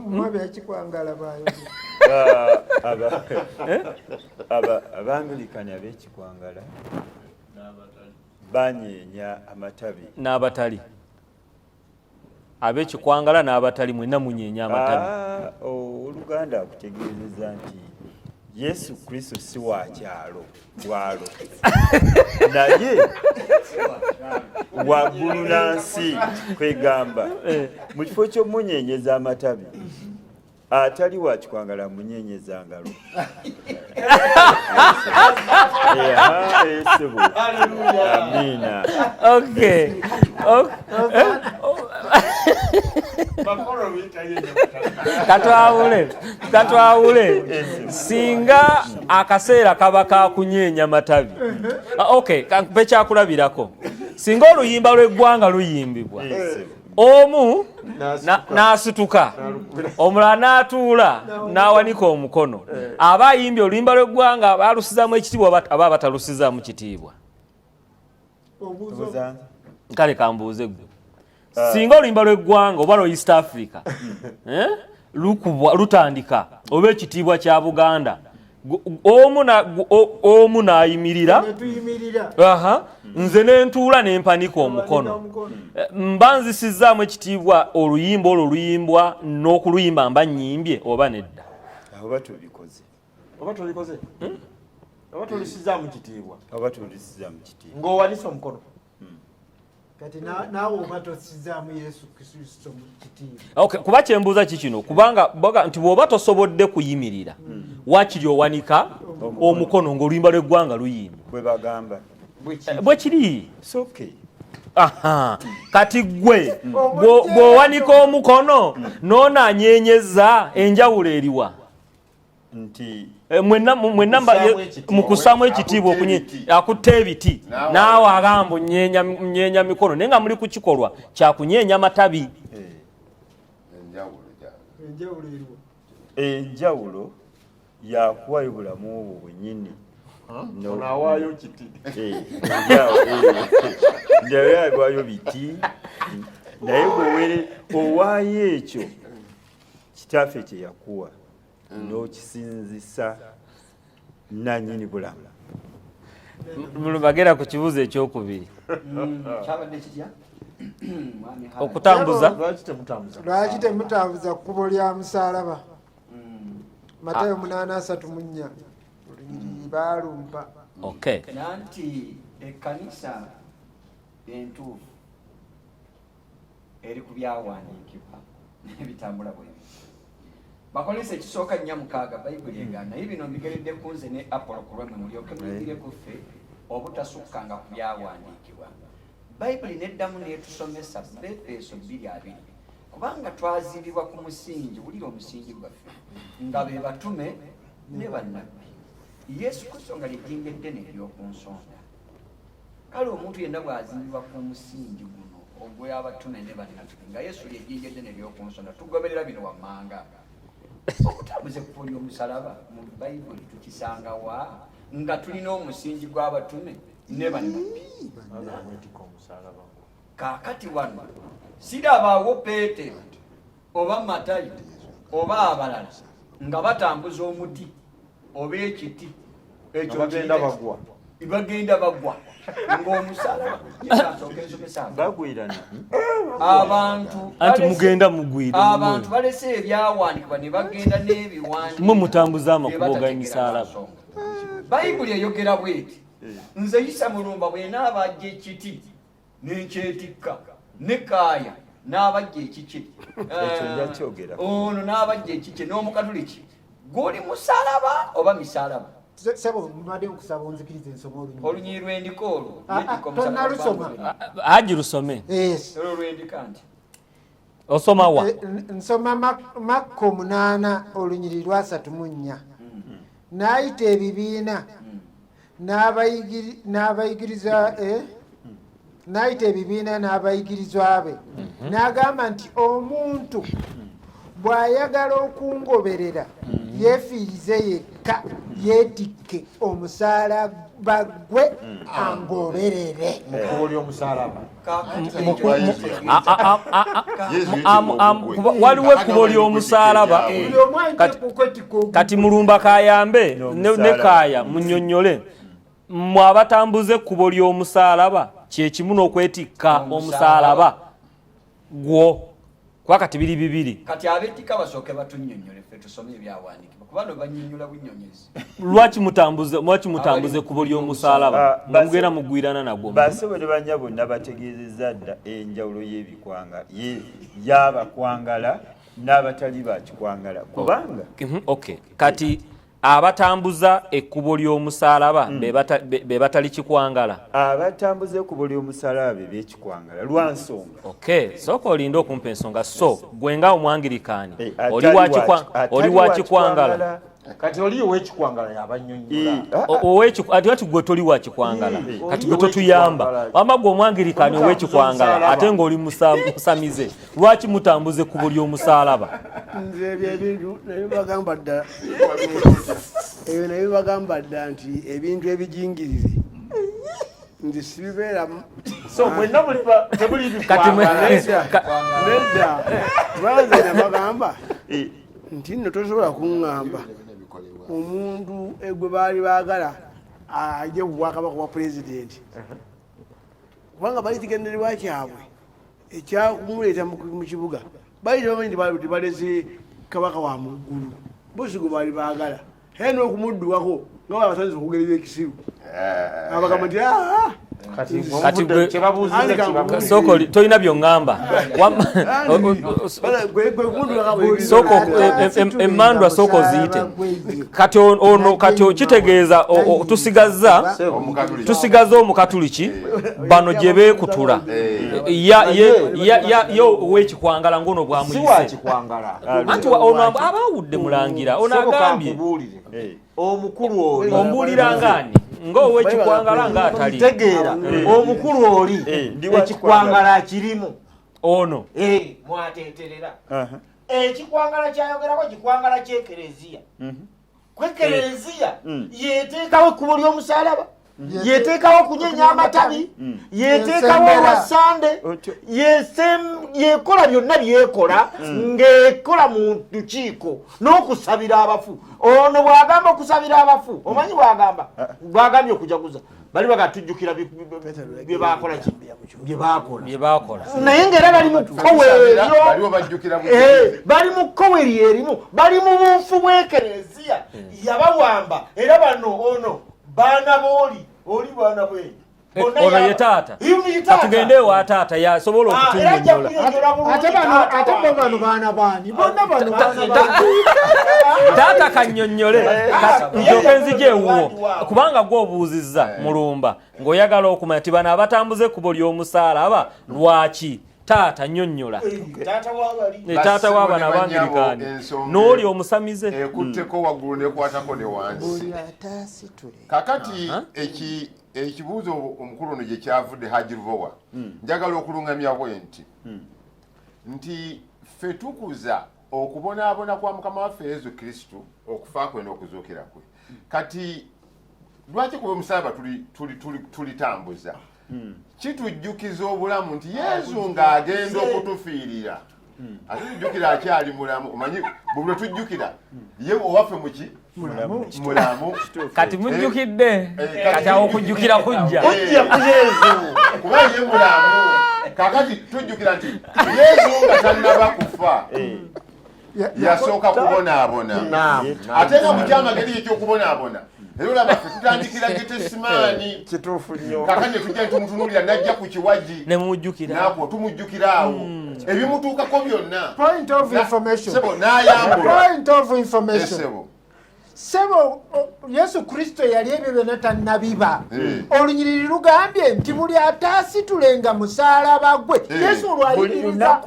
Mwe bekikwangala bayo. Abangirikani abekikwangala banyeenya amatabi n'abatali. ab'ekikwangala n'abatali mwenna munyeenya amatabi. Oluganda akutegeezeza nti Yesu Kristo si wa kyalo bwalo naye waggulu na nsi kwegamba mu kifo ky'omunyenyeza amatabi atali wa kikwangala munyenyeza ngalo. Amina. Okay. Katwawule singa akaseera kaba kakunyeenya matabi. Okay, kankupe kyakulabirako. Singa oluyimba lw'eggwanga luyimbibwa omu n'asituka omulala n'atuula n'awanika omukono, aba ayimbye oluyimba lw'eggwanga baalusizaamu ekitiibwa aba batalusizaamu kitiibwa? Kale kambuuze gwe, singa oluyimba lw'eggwanga oba lwa East Africa lutandika oba ekitiibwa kya Buganda, omu n'ayimirira, nze n'entuula n'empanika omukono, mba nzisizaamu ekitiibwa oluyimba olwo luyimbwa n'okuluyimba mba nnyimbye oba nedda? Oba tubikoze oba tulisizaamu kitiibwa ng'owanise omukono. Kati naawe oba tosizaamu Yesu Kristo mu kitiibwa. Okay, kuba kyembuuza kikino kubanga boga nti bw'oba tosobodde kuyimirira wakiri owanika omukono ng'oluyimba lw'eggwanga luyimba bwe bagamba bwe kiri. soke. Kati gwe bw'owanika omukono n'onaanyeenyeza, enjawulo eriwa? Nti mwenna mukusaamu ekitiibwa akutta ebiti naawe agamba nyeenya mikono naye nga muli ku kikolwa kyakunyeenya matabi. enjawulo yakuwayo bulamu obwo bwennyini onawaayo kiti ndawaayo biti naye bwewere owaayo ekyo kitaffe kye yakuwa n'okisinzisa nannyini bulamu. Bagera ku kibuuzo ekyokubiri, kyabadde kitya? okutambuza. Lwaki temutambuza kkubo lya musaalaba? Matayo 8:34 baalumpa. Okay. Nanti ekkanisa entuufu eri ku byawandiikibwa n'ebitambula bwe bakolesa ekisooka 4:6 bayibuli egaana naye bino mbigeredde ku nze ne Apolo ku lwammwe mulyoke muyigire ku ffe obutasukkanga ku byawandiikibwa. Bayibuli neddamu neetusomesa Befeso 2:2 kubanga twazimbibwa ku musingi, wulira omusingi gwaffe nga be batume ne bannabbi, Yesu Kristo nga lyejjinja eddene ery'oku nsonda. Kale omuntu yenna bw'azimbibwa ku musingi guno ogw'abatume ne bannabbi nga Yesu lyejjinja eddene ery'oku nsonda, tugoberera bino wammanga. Okutambuza ekkubo ly'omusalaba mu Bayibuli tukisanga wa nga tulina omusingi gw'abatume ne bannabbi. Kaakati wano sirabaawo Peetero oba Matayo oba abalala nga batambuza omuti oba ekiti ekyo bagenda bagwa ng'omusalaba bagwirana abantu anti mugenda mugwira abantu balese ebyawandiikibwa ne bagenda n'ebiwandiikibwa mwe mutambuza amakubo g'emisalaba. Bayibuli eyogera bw'eti, nze Isa Mulumba bwe naabajja ekiti n'enkyetikka ne Kaaya n'abajja ekiki ono n'abajja ekiki n'Omukatuliki guli musalaba oba misalaba? Sebo mbadde nkusaba onzikirize ensoma olunyiri lwendika olwo tonnalusoma. Haji lusome. olwo lwendika nti osoma wa? Nsoma Makko 8 olunyiri lwa 34 n'ayita ebibiina n'abayigirizwa be n'agamba nti omuntu bw'ayagala okungoberera yeefiirize yekka yeetikke omusaalaba gwe angoberere. Ekkubo ly'omusalaba Waliwo ekkubo ly'omusaalaba. Kati Mulumba kayambe ne Kaaya munnyonnyole mmwe abatambuza ekkubo ly'omusaalaba kye kimu n'okwetikka omusaalaba gwo kwakati biri bibiri kati abeetika basooke batunnyonnyole ffe tusome ebyawandiikibwa kubano bannyonnyola bunnyonyezi. lwaki mutambuze ku buli omusaalaba mugenda mugwirana nagwo. basebo ne banya bonna bategeezezza dda enjawulo y'ebikwangala y'abakwangala n'abatali bakikwangala kubanga okay kati abatambuza ekkubo ly'omusaalaba be batali kikwangala. abatambuza ekkubo ly'omusaalaba be bekikwangala lwa nsonga. okay sooka olinde okumpa ensonga so gwe nga omwangirikaani oli wa kikwangala kati oli owekikwangala yabannyonnyola ati wati gwe toli wa kikwangala kati gwe totuyamba wamba gwe omwangirikaani ow'ekikwangala ate ng'oli musamize lwaki mutambuze ku buli omusaalaba. nze ebyo ebintu nebibagamba ddala ebyo nebibagamba ddala nti ebintu ebijingirize nze sibibeeramu. so mwenna tebuli nedda baze nebagamba nti nno tosobola kuŋŋamba omuntu gwe baali baagala ajje ku bwakabaka bwa pulezidenti kubanga bali kigendererwa kyabwe ekyakumuleeta mu kibuga bali tebamanyi nti baleze kabaka wa mu ggulu bosi gwe baali baagala era n'okumudduwako nga babasanze okugerera ekisiru abagamba nti kati soko tolina by'oŋŋamba soko emmandwa soko ziyite kati ono kati kitegeeza tusigazza omukatuliki bano gye beekutula yo ow'ekikwangala ng'ono bwamuyise anti ono abaawudde mulangira ono agambye omukulu oli ombuulira ngaani ng'owekikwangala ng'atalitegeera omukulu oli ekikwangala akirimu ono mwateeterera ekikwangala kyayogerako kikwangala ky'ekereziya kwekereziya yeteekawo ekkubo ly'omusaalaba yeteekawo okunyenya amatabi yeteekawo olwasande yekola byonna byekola ng'ekola mu lukiiko n'okusabira abafu. ono bw'agamba okusabira abafu omanyi bw'agambye okujaguza bali bagatujjukira byebakola byebakola naye ng'era bali mu kkowe eryo bali mu kkowe erimu bali mu bunfu bw'ekereziya yabawamba era bano ono baana booli oli bwana bwe ono ye taata katugende ewa taata yasobola okutunyonnyola ate bano baana baani bonna bano taata kannyonnyole njoke nzija ewuwo kubanga gwobuuzizza mulumba ng'oyagala okumanya ti bano abatambuza ekkubo ly'omusaalaba lwaki taata nnyonnyola taata w'abana abangirikaani n'oli omusamize ekutteko waggulu nekwatako ne wansi kakati ekibuuzo omukulu ono gye kyavudde Haji Lubowa njagala okulungamya bwe nti ffe tukuza okubonaabona kwa mukama waffe Yesu Kristo okufa kwe n'okuzuukira kwe kati lwaki kuba omusaalaba tulitambuza kitujjukiza obulamu nti Yesu ng'agenda okutufiirira ate tujjukira akyali mulamu omanyi bwe tujjukira ye owaffe muki mulamu kati mujjukidde kati awo okujjukira kujja ku Yesu kuba ye mulamu kakati tujjukira nti Yesu nga tannaba kufa yasooka kubonaabona ate nga mukyamageri ekyokubonaabona era olaba ffe tutandikira Getesimaani kituufu nnyo kakati tujja tumutunuulira najja ku kiwaji nakwo tumujjukira awo ebimutuukako byonna point of information sebo n'ayambula point of information sebo Yesu Kristo yali ebyo byonna tannabiba olunyiriri lugambye nti buli ataasitulenga musaalaba gwe Yesu olwayigiriza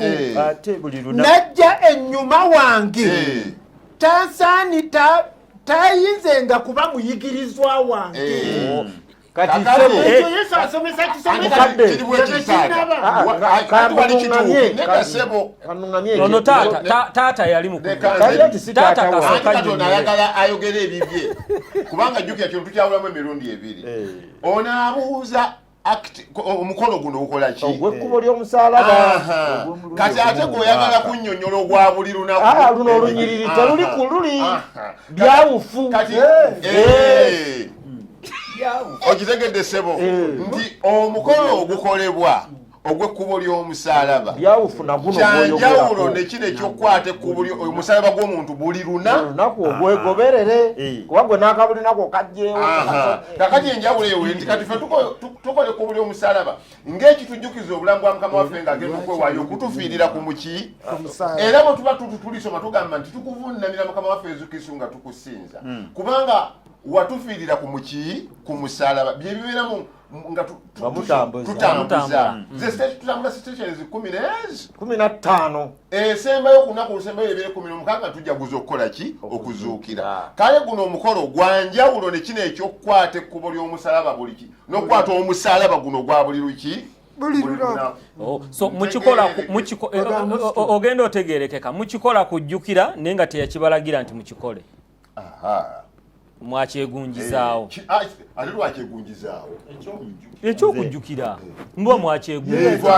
najja ennyuma wange tansaani tayinzenga kuba muyigirizwa wange kati Yesu asomesa ono taata yali mukutaata kasokayagala ayogera ebibye kubanga jjukira kino tukyawulamu emirundi ebiri onaabuuza omukolo guno gukola ki ogw'ekkubo ly'omusaalaba kati ate gweoyagala kunnyonnyola ogwa buli lunaku luno olunyiriri teruli ku luli byawufu kati okitegedde sebo nti omukolo ogukolebwa ogw'ekkubo ly'omusalaba byawufuna guno kyanjawulo ne kino ekyokukwata ekkubo omusalaba gw'omuntu buli lunaku ogwegoberere kuba gwe n'akabulinako kajjeewo kakati enjawulo eyo nti kati ffe tukola ekkubo ly'omusalaba ng'ekitujjukiza obulamu bwa mukama waffe ng'agenda okwewaayo okutufiirira ku muki era bwe tuba tulisoma tugamba nti tukuvuunamira mukama waffe Yesu Kristo nga tukusinza kubanga watufiirira ku muki ku musalaba bye bibeeramu nga tutambuza tutambula stations 15 esembayo ku lunaku olusembayo ebeere 16 tujjaguza okukola ki okuzuukira kale guno omukolo gwanjawulo ne kino ekyokukwata ekkubo ly'omusalaba buli ki n'okukwata omusalaba guno gwa buli luki so mukikola ogenda otegerekeka mukikola kujjukira naye nga teyakibalagira nti mukikole mwakyegunjizaawo ate lwakyegunjizaawo ekyokujjukira mbwa mwakigunja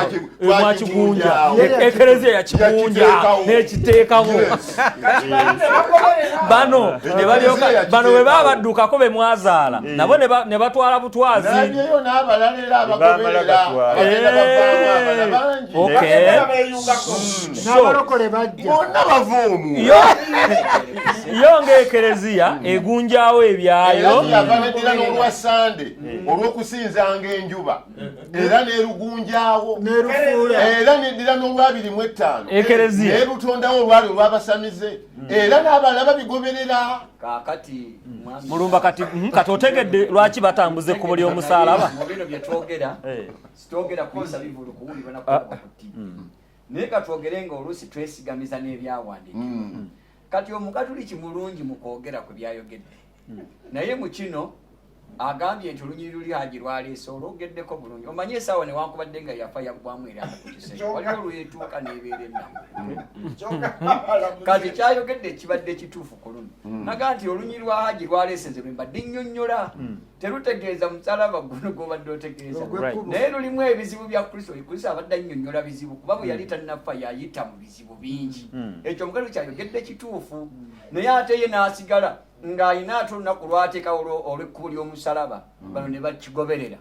ekereziya yakigunja n'ekiteekamu bano bwe baba baddukako be mwazaala nabo ne batwala butwazi nabyeyo n'abalala era abagoberera n'abalokole bajja bonna bavuumu yo ng'ekereziya egunjaawo ebyayo yababeddira n'olwa sande olw'okusinzanga enjuba era n'erugunjaawo era neddira n'olw'25 ekereziya n'erutondawo olwali olw'abasamize era n'abalala babigoberera kakati mulumba kati otegedde lwaki batambuza ekkubo ly'omusalaba bino byetwogera sitwogera kuyisa bivulu kuwulirwa nakuba ku TV naye katwogere nga oluusi twesigamiza n'ebyawandiikibwa kati omukatuliki mulungi mu kwogera ku byayogedde naye mu kino agambye nti olunyiri luli Haji lwaleese olwogeddeko bulungi omanye esaawa newankubadde nga yafa yaggwamu era akakutiseyo waliwo lwetuuka n'ebeera ennamu kati kyayogedde kibadde kituufu ku luno naga nti olunyiri lwa Haji lwaleese nze lwe mbadde nnyonnyola terutegeeza musalaba guno gw'obadde otegeeza naye lulimu ebizibu bya Kristo Kristo abadde annyonnyola bizibu kuba bwe yali tannafa yayita mu bizibu bingi ekyo omugalu kyayogedde kituufu naye ate ye n'asigala ng'ayina ate olunaku lwateekawo olw'ekkubo ly'omusalaba bano ne bakigoberera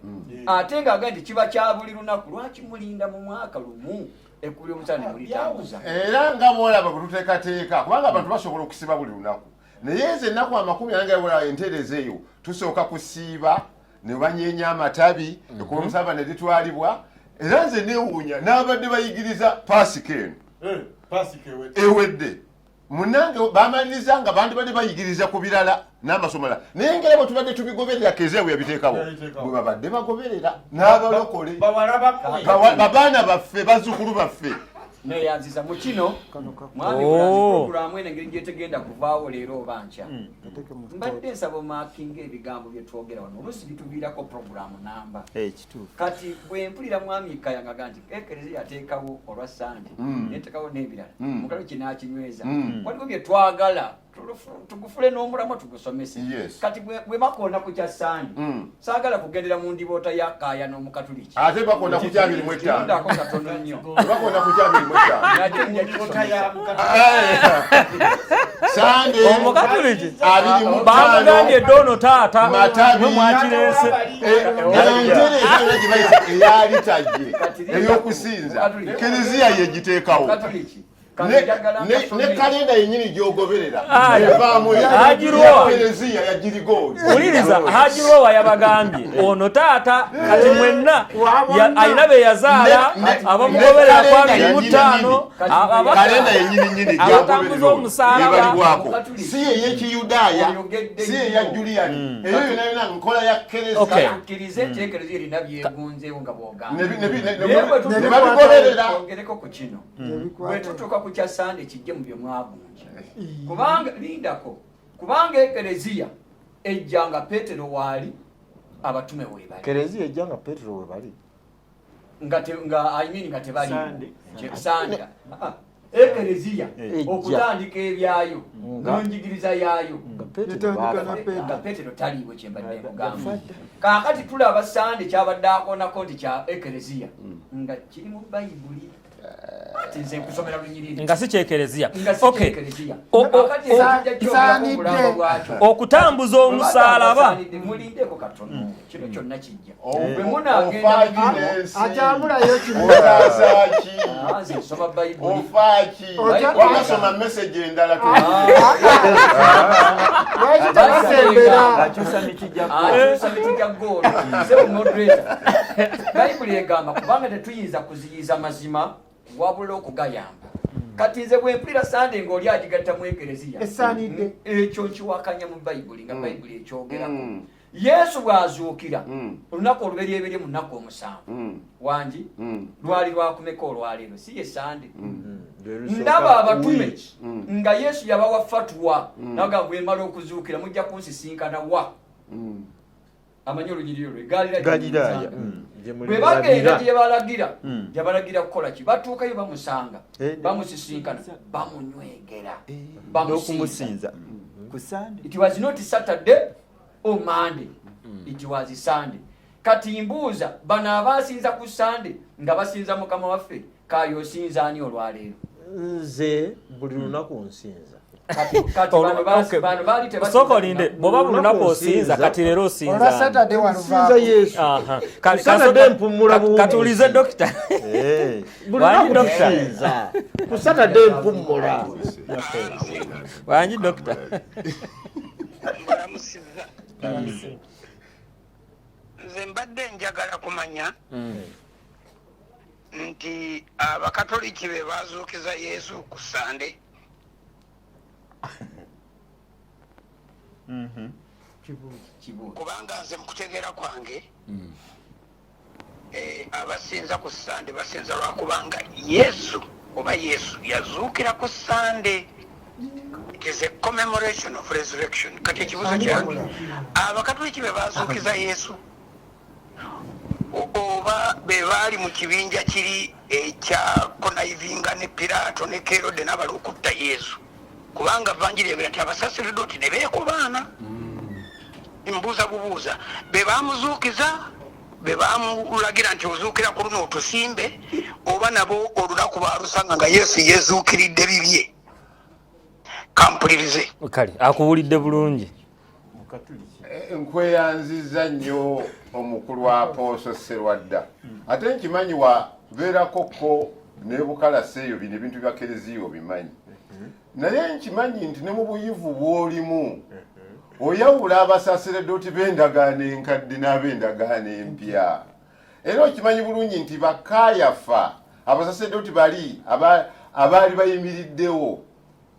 ate ng'aga nti kiba kya buli lunaku lwaki mulinda mu mwaka lumu ekkubo ly'omusalaba ne mulitambuza era nga bwolaba bwe tuteekateeka kubanga abantu basobola okusiba buli lunaku naye nze ennaku 40 entereeza eyo tusooka kusiiba ne banyeenya amatabi ekkubo ly'omusalaba ne litwalibwa era nze neewuunya n'abadde bayigiriza paasika eno ewedde munange bamaliriza nga bandi badde bayigiriza ku birala n'amasomala naye ngera bwe tubadde tubigoberera kezeya bwe yabiteekawo bwe babadde bagoberera n'abalokole babaana baffe bazzukulu baffe neyanziza mu kino mwami programu eno engeri gyetegenda kuvaawo leero oba nkya mbadde nsaba omaakinga ebigambo bye twogera wano oluusi bituviirako programu namba kati bwe mpulira mwami kayangaga nti ekereziya yateekawo olwa sande neteekawo n'ebirala mukalo kinaakinyweza waliwo bye twagala tugufule n'omulamwa tugusomese kati bwe bakoona ku kya sande saagala kugendera mu ndiboota ya kaaya n'omukatuliki ate bakoona ku kya 25 ndako katono nnyo bakoona ku kya 25 sande omukatuliki bamugambye dono taata mwakirese entereeza gye bayita eyali tajje ey'okusinza kereziya yegiteekawo ne kalenda yennyini gy'ogoberera evaamu kereziya yagirigooli uliriza Haji Rowa yabagambye ono taata kati mwenna alina be yazaala abamugoberera kwa 25 kalenda yennyini abatambuza omusalaba si ey'ekiyudaaya si eya Juliyani eyo yonna yonna nkola ya kereziya akkirize nti ekereziya erina byegunzeewo nga bw'ogamba ne babigoberera ogereko ku kino bwe tutuuka ku kya sande kijje mu bye mwagunja kubanga lindako kubanga ekereziya ejjanga Petero waali abatume we bali kereziya ejjanga Petero we bali nga tebali sande ekereziya okutandika ebyayo n'enjigiriza yaayo nga Petero taliiwo kyembadde mugamba kaakati tulaba sande kyabadde akoonako nti kya ekereziya nga kiri mu bayibuli nze nkusomera lunyiriri nga si kyekerezia nga si okay kyekerezia. O- o- Akati o- ekijja ky'obulambo bwakyo. okutambuza omusalaba mulindeko katono kino kyonna kijja Bwe bwe munagenda akyamulayo kimu Otazaaki. nze nsoma bayibuli Ofaaki. Oja- Wanasoma message endala tu. lwaki tabasembera akyusa mikijja akyusa mitijja goolo nze moderator bayibuli egamba kubanga tetuyinza kuziyiza mazima wabula okugayamba kati nze bwe mpulira sande ng'oli agigatta mu ekereziya esaanidde ekyo nkiwakanya mu bayibuli nga bayibuli ekyogerako yesu bw'azuukira olunaku oluberyebere mu nnaku omusanvu wangi lwali lwakumeka olwaleero si ye sande ndaba abatume nga yesu yabawa fatwa naga bwemala okuzuukira mujja kunsisinkana wa amanyi olunyiriro lwe galiraaya bwe bagenda gyebalagira gyabalagira kukola ki batuukayo bamusanga bamusisinkana bamunywegera n'okumusinza ku sande it was not Saturday or Monday it was Sunday kati mbuuza bano abasinza ku Sunday nga basinza mukama waffe kayo osinza ani olwaleero nze buli lunaku nsinza sooka olinde bw'oba buli lunaku osinza kati leero olwa osinza Saturday nsinza waluvaako yesu Saturday mpumula buwumezi. katuulize dokita buli Wangi lunaku dokita nsinza ku Saturday mpumula wangi dokita mbalamusiza nze mbadde njagala kumanya nti abakatoliki be bazuukiza yesu ku sande kubanga nze mukutegeera kwange abasinza ku sande basinza lwakubanga yesu oba yesu yazuukira ku sande. It is a commemoration of resurrection. Kati ekibuzo kyange abakatoliki be bazuukiza yesu oba be baali mu kibinja kiri ekya konayivinga ne Piraato ne Kerode n'abali okutta yesu kubanga vanjiri ebera nti abasaserdoti ne beekubaana mbuuza bubuuza be bamuzuukiza be bamulagira nti ozuukira ku luno otusimbe oba nabo olunaku baalusanga nga yesu yezuukiridde bibye kampulirize kale akuwulidde bulungi nkweyanziza nnyo omukulu wa Apooso Sserwadda ate nkimanyi wabeerakoko ne bukalasa eyo bino ebintu bya kereziya obimanyi naye nkimanyi nti ne mu buyivu bw'olimu oyawula abasaseredoti b'endagaano enkadde n'ab'endagaano empya era okimanyi bulungi nti bakaayafa abasaseredoti bali abaali bayimiriddewo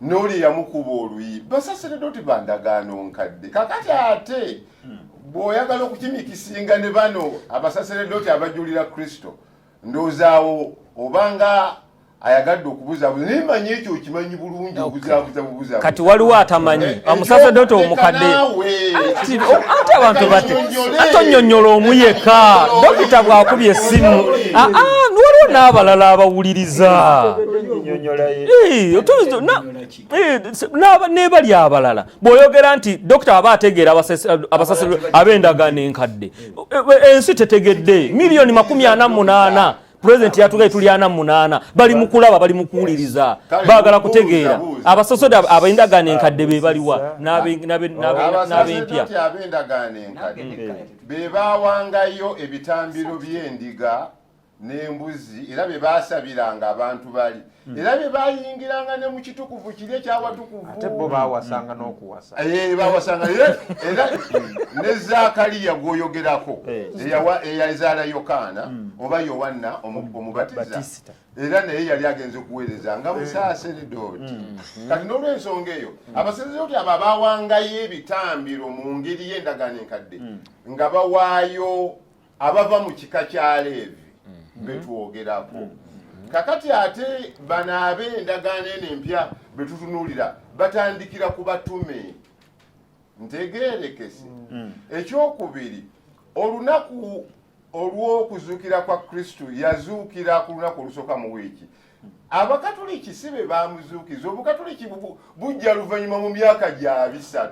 n'oli yamukuba oluyi basaseredoti bandagaano nkadde kakati ate bw'oyagala okukimikisinga ne bano abasaseredoti abajulira Kristo ndoozaawo obanga ayagadde okubuzaabuza naye manyi ekyo okimanyi bulungi obuzaabuza bubuza kati waliwo atamanyi omusaseredoti omukadde ate abantu bate ate onnyonnyola omuyeka dokita bw'akubye essimu waliwo n'abalala abawuliriza nebali abalala bw'oyogera nti dokita aba ategeera abasaseredoti ab'endagaano enkadde ensi tetegedde miliyoni 48 pulezidenti yatugaye tuli 48 bali mu kulaba bali mu kuwuliriza baagala kutegeera abasaseredoti ab'endagaano enkadde be baliwa n'ab'empya ab'endagaano enkadde be baawangayo ebitambiro by'endiga n'embuzi era be baasabiranga abantu bali era be bayingiranga ne mu kitukuvu kiri ekyawatukuvu ate bo bawasanga n'okuwasa bawasanga era ne Zakaliya gwoyogerako eyazaala Yokaana oba Yowanna omubatiza era naye yali agenze okuweereza nga musaaseredoti kati n'olwensonga eyo abasaseredoti abo bawangayo ebitambiro mu ngeri y'endagaano enkadde nga bawaayo abava mu kika kya Leevi betwogerako kakati ate bano ab'endagaano eno empya betutunuulira batandikira ku batume ntegeerekese ekyokubiri olunaku olw'okuzuukira kwa Kristo yazuukira ku lunaku olusooka mu wiiki abakatoliki si be bamuzuukiza obukatoliki bujja luvannyuma mu myaka gya 3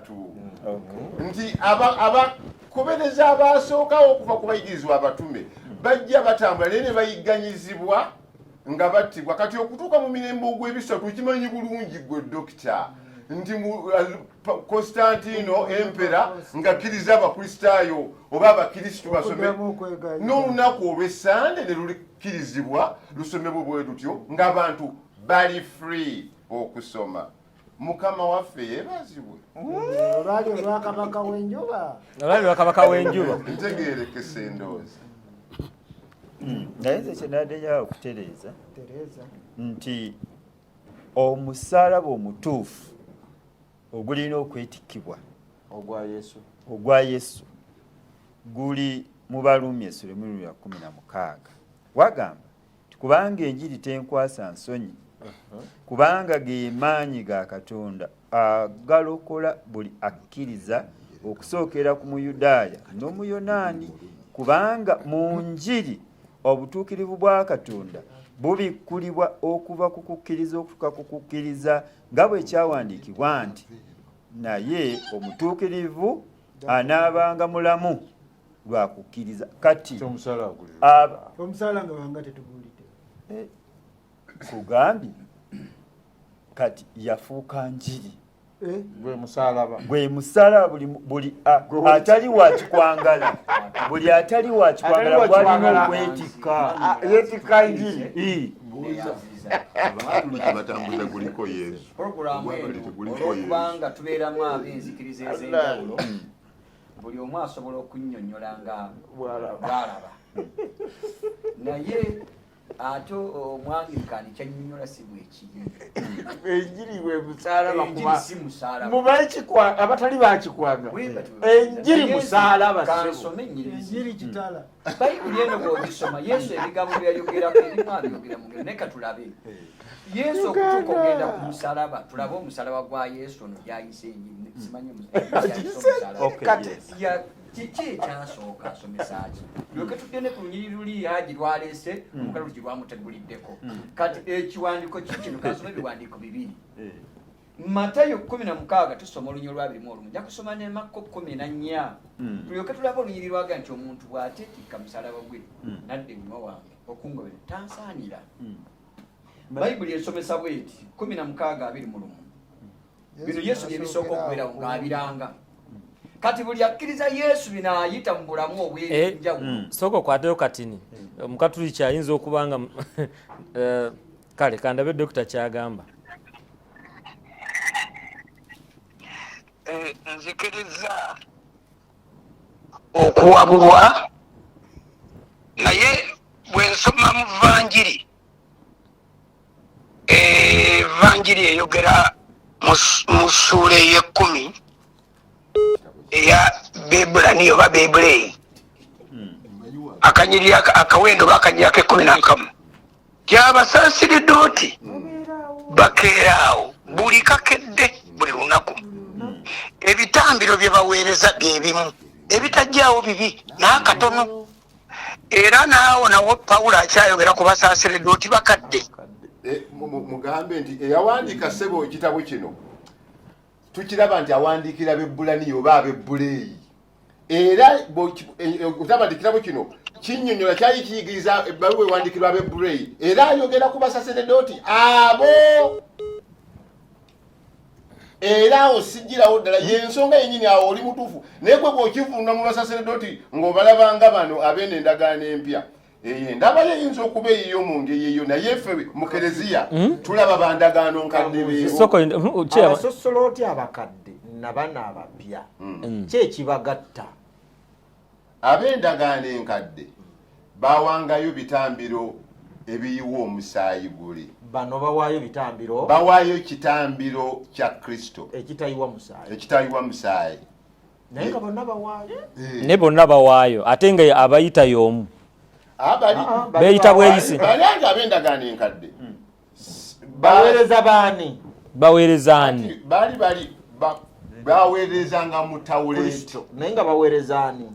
nti abakobereza abaasookawo okuva ku bayigirizwa abatume bajja batambula naye ne bayigganyizibwa nga battibwa kati okutuuka mu mirembe ogw'ebisatu kimanyi bulungi gwe dokita nti Constantino empera ng'akkiriza abakristaayo oba abakristu basome n'olunaku olw'essande ne lukkirizibwa lusomebwe bwe lutyo ng'abantu bali free okusoma. Mukama waffe yeebazibwe. Olwali olwakabaka w'enjuba. Olwali olwakabaka w'enjuba. Ntegeerekese endowooza. Naye nze kye naddenya okutereeza nti omusaalaba omutuufu ogulina okwetikkibwa ogwa Yesu guli mu Baluumi essula 16 wagamba nti kubanga enjiri tenkwasa nsonyi kubanga ge maanyi ga Katonda agalokola buli akkiriza okusookera ku Muyudaaya n'Omuyonaani kubanga mu njiri obutuukirivu bwa Katonda bubikkulibwa okuva ku kukkiriza okutuuka ku kukkiriza nga bwe kyawandiikibwa nti naye omutuukirivu anaabanga mulamu lwa kukkiriza. Kati omusaala nga banga tetugulidde kugambye kati yafuuka njiri gwe musalaba buli atali wa kikwangala buli atali wa kikwangala bwalina okwetikka yeetikka njiri batambuza guliko Yesu programu olwokubanga tubeeramu ab'enzikiriza ez'enjawulo buli omu asobola okunnyonnyola nga bw'alaba naye ate omwangirikaani kyannyonnyola si bwekiri enjiri bwe musaalaba enjiri si musaalaba mubakikwanga abatali bakikwanga enjiri musaalaba kansome enjiri kitala bayibuli eno bw'ogisoma Yesu ebigambo byayogerako erimu abyogera mu ngero naye ka tulabe Yesu okutuuka ogenda ku musalaba tulabe omusalaba gwa Yesu ono gyayise enjiri simanyi kiki ekyasooka asomesa ki lyoke tugende ku lunyiri luli haji lwaleese omukalo lugi lwamuteguliddeko kati ekiwandiiko kikino kansoma ebiwandiiko 2 Matayo 16 tusoma olunyi lwa 21 nja kusoma ne Makko 14 tulyoke tulabe olunyiri lwaga nti omuntu bw'ateekika musalaba gwe nadde enyuma wange okungobera tansaanira bayibuli esomesa bweti 16:21 bino Yesu bye bisooka okubeerawo ng'abiranga kati buli akkiriza Yesu bino ayita mu bulamu obw'enjawulo sooka okwateyo katini omukatuliki ayinza okubanga kale kandabe dokita kyagamba nzikiriza okuwabulwa naye bwe nsoma mu vanjiri vanjiri eyogera mu ssuula ey'ekkumi eya Beebulani oba Beebuleyi akanyiri akawendo bakanyiri ake11 kyabasaasiriddoti bakeeraawo buli kakedde buli lunaku ebitambiro bye baweereza bye bimu ebitajjaawo bibi n'akatono era naawo nawo Pawulo akyayogera ku basaasiriddoti bakadde mugambe nti eyawandiika ssebo ekitabo kino tukiraba nti awandiikira Beebulani oba Abeebuleyi era otaba nti ekitabo kino kinnyonnyola kyali kiyigiriza ebbaluwa ewandiikirwa Abeebuleyi era ayogera ku basaseredooti abo era osijjirawo ddala yensonga yennyini awo oli mutuufu naye gwe bw'okivuuna mu basaseredooti ng'obalabanga bano ab'eno endagaano empya endaba yeyinza okuba eyiyo mu ngeri eyo naye ffe mu kereziya tulaba bandagaano nkadde abasosolooti abakadde nabana abapya kyekibagatta ab'endagaano enkadde bawangayo bitambiro ebiyiwa omusaayi guli bano bawaayo bitambiro bawaayo kitambiro kya Kristo ekitayiwa musaayi naye nga bonna bawaayo ne bonna bawaayo ate nga abayita y'omu beeyita bweyisi balanga ab'endagaano enkadde baweereza baani baweerezaani bali baweerezanga mu tawuleeti naye nga baweerezaani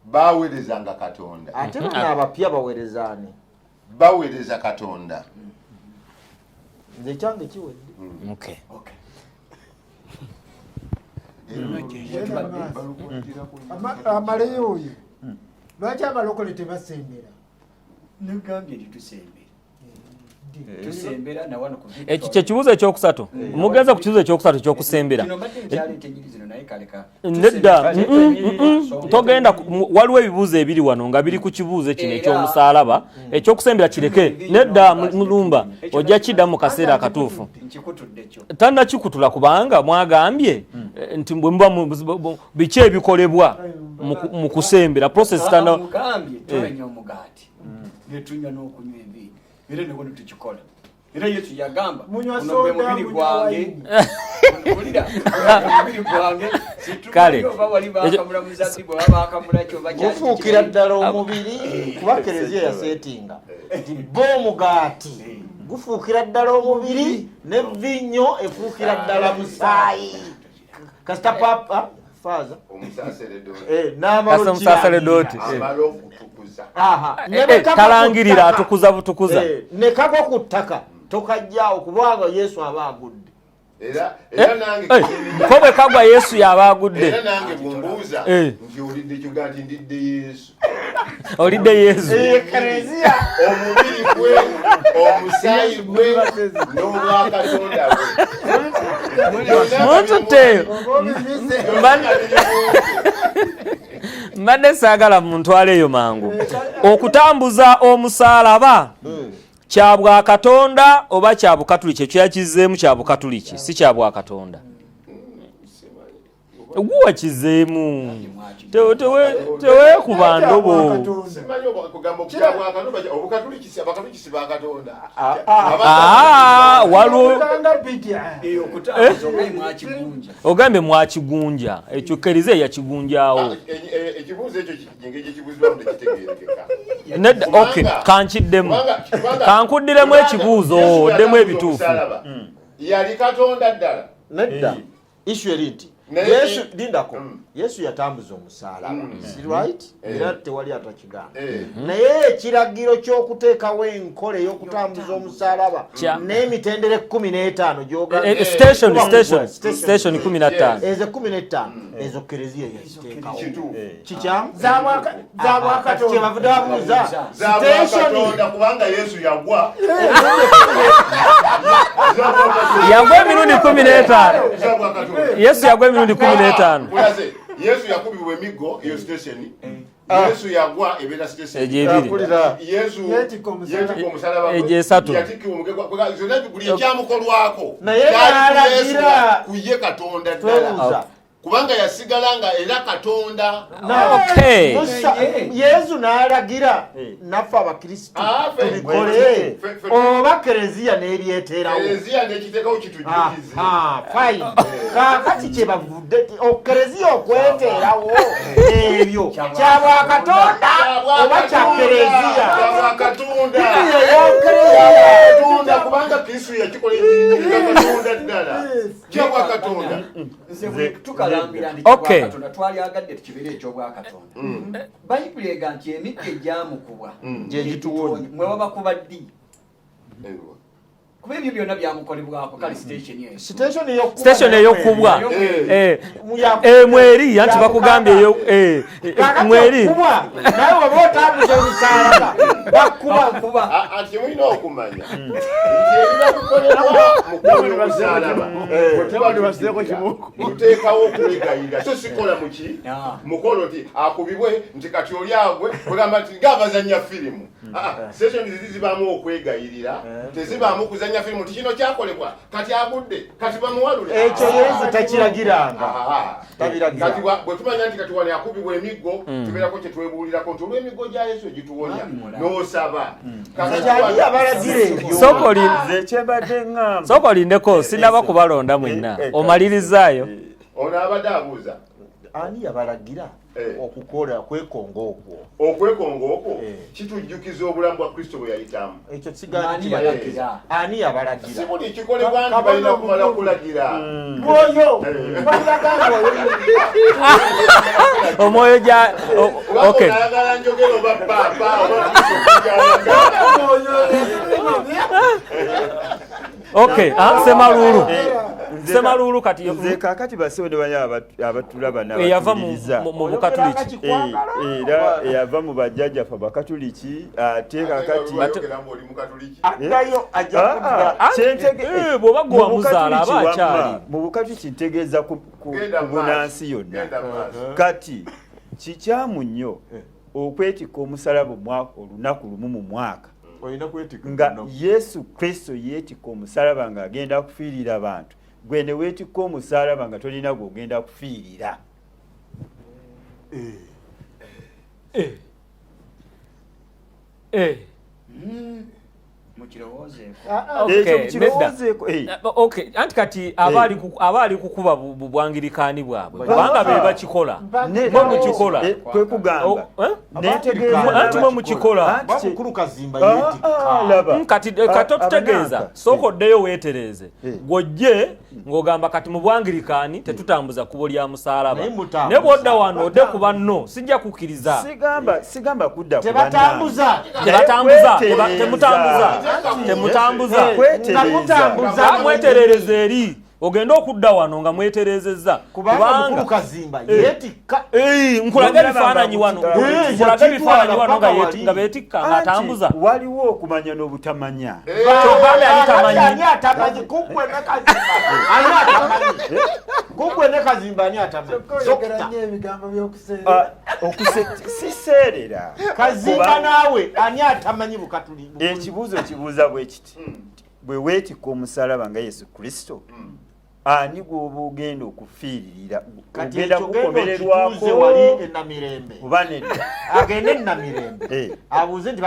baweerezanga Katonda ate bano abapya baweerezaani baweereza Katonda nze kyange kiwedde amaleyo oyo lwaki abalokole tebasembera Nugambye litusembera. Tusembera na wano ku. Ekyo kye kibuuzo ekyokusatu. Mugenza ku kibuuzo ekyokusatu ekyokusembera. Kino mbadde nkyaleeta enjiri zino naye kaleka. Nedda togenda waliwo ebibuuzo ebiri wano nga biri ku kibuuzo kino ekyomusaalaba ekyokusembera kireke. Nedda Mulumba ojja kidda mu kaseera akatuufu. Tannakikutula kubanga mwagambye nti bwe muba biki ebikolebwa mu kusembera process tanda mugambye tunywa omugaati ne tunywa n'okunywa enviiri era ne bwe tukikola era Yesu yagamba munywa mubiri gwange ulira mubiri gwange kale wali bakamula muzabibu bakamula kyo bajja kufuukira ddala omubiri kuba Kereziya yaseetinga nti bo omugaati gufuukira ddala omubiri ne vinyo efuukira ddala musaayi kasita papa faza n'amasaseredoti talangirira atukuza butukuza ne kagwa ku ttaka tokajjaawo kubanga Yesu aba agudde ko bwe kagwa Yesu yaba agudde era nange bumbuuza nti olidde kyogati ndidde Yesu olidde Yesu Kereziya omubiri gwe omusaayi gwe n'obwa Katonda Montuteyo mbadde saagala muntwaleeyo mangu okutambuza omusaalaba kya bwa Katonda oba kya Bukatuliki ekyo yakizeemu kya Bukatuliki si kya bwa Katonda guwa kizeemu teweekuba ndobo simanyi okugamba okukya bwa Katonda Obukatuliki si Abakatuliki si ba Katonda waliwo okutambuza omulimu mwakigunja ogambye mwakigunja ekyo Kereziya yakigunjaawo ekibuuzo ekyo ngeri ekibuzibwamu tekitegeerekeka nedda okay kankiddemu kankuddiremu ekibuuzo oddemu ebituufu yali Katonda ddala nedda issue eri nti Yesu lindako Yesu yatambuza omusaalaba si right era tewali atakigamba naye ekiragiro ky'okuteekawo enkola ey'okutambuza omusaalaba n'emitendera 15 gy'ogamba station 15 ezo 15 ezo Kereziya yaziteekawo kikyamu kyebavudde babuuza Katonda kubanga Yesu yagwa emirundi 15 Yesu yagwa emirundi 15 Yesu yakubibwa emiggo iyo station Yesu yagwa ebera station Yesu yetika omusalaba yatikibwa omugego zonna buli ekyamukolwako kyali kuye Katonda ddala kubanga yasigalanga era Katonda Yesu n'alagira naffe Abakristo tubikole oba Kereziya n'ebyeterawo Kereziya n'ekiteekawo kitujjukize fine kaakati kyebavudde Kereziya okweterawo ebyo kya bwa Katonda oba kya Kereziya Katonda kubanga Kristo yakikola Katonda ddala kya bwa Katonda tukalambira ndi Katonda twali agadde tukibeere ekyobwa Katonda Bayibuli ega nti emikka egyamukubwa gye gituwonya mwe babakuba ddi kuba ebyo byonna byamukolebwako kale station eyokubwa mweri anti bakugambye mweri naye waba otambuza omusaalaba bakuba ati mulina okumanya nti ebirakukolebwa mukola omusaalaba muteekawo okwegayirira so sikola muki mukolo nti akubibwe nti kati oli agwe kugamba nti ng'abazannya firimu session zibaamu okwegayirira tezibaamu kuzannya firimu nti kino kyakolebwa kati agudde kati bamuwalule ekyo Yesu takiragiranga kati bwe tumanya nti kati wano yakubibwa emiggo tubeerako kye twebuulirako nti olw'emiggo gya Yesu egituwonya n'osaba kyali abalagira ebyo sooka olindeko sinaba kubalonda mwenna omalirizaayo ono abadde abuuza ani yabalagira okukola kwekonga okwo kitujjukiza obulamu bwa Kristo bwe yayitamu ekyo kigaani ani yabalagira si buli kikolebwa nti balina kumala kulagira mwoyo omwoyo gya okay ayagala njogera oba papa okay Semalulu Semalulu kati nze kakati basoode banya abatulaba yava mu Bukatuliki era yava mu bajjajjaffe Abakatuliki ate kakati bw'oba gwe wamuzaala aba akyali mu Bukatuliki ntegeeza ku bunansi yonna kati kikyamu nnyo okwetikka omusalaba olunaku lumu mu mwaka nga Yesu Kristo yeetikka omusalaba ng'agenda kufiirira abantu gwe ne weetikka omusalaba nga tolina gw'ogenda kufiirira. Anti kati aba ali kukuba bubwangirikaani bwabwe kubanga be bakikola mwe mukikola kwe kugamba anti mwe mukikola kati otutegeeza sooka oddeyo weetereze gwojje ng'ogamba kati mu bwangirikaani tetutambuza kkubo lya musalaba ne bw'odda wano odde ku banno sijja kukkiriza sigamba kudda tebatambuza temutambuza mweterereza eri ogenda okudda wano nga mweterezezza kubanga kazimba yetikka nkulaga ebifaananyi wano nga beetikka ng'atambuza waliwo okumanya n'obutamanya kyogambe ani atamanyi kugwe ne kazimba ani atamanyi ebigambo by'okuseerera siseerera kazimba naawe ani atamanyi Bukatuliki ekibuuzo kibuuza bwe kiti bwe weetikka omusalaba nga Yesu Kristo ani gw'oba ogenda okufiiririra ogenda kukomererwako wali enamirembe oba nedda agende enamirembe abuuze nti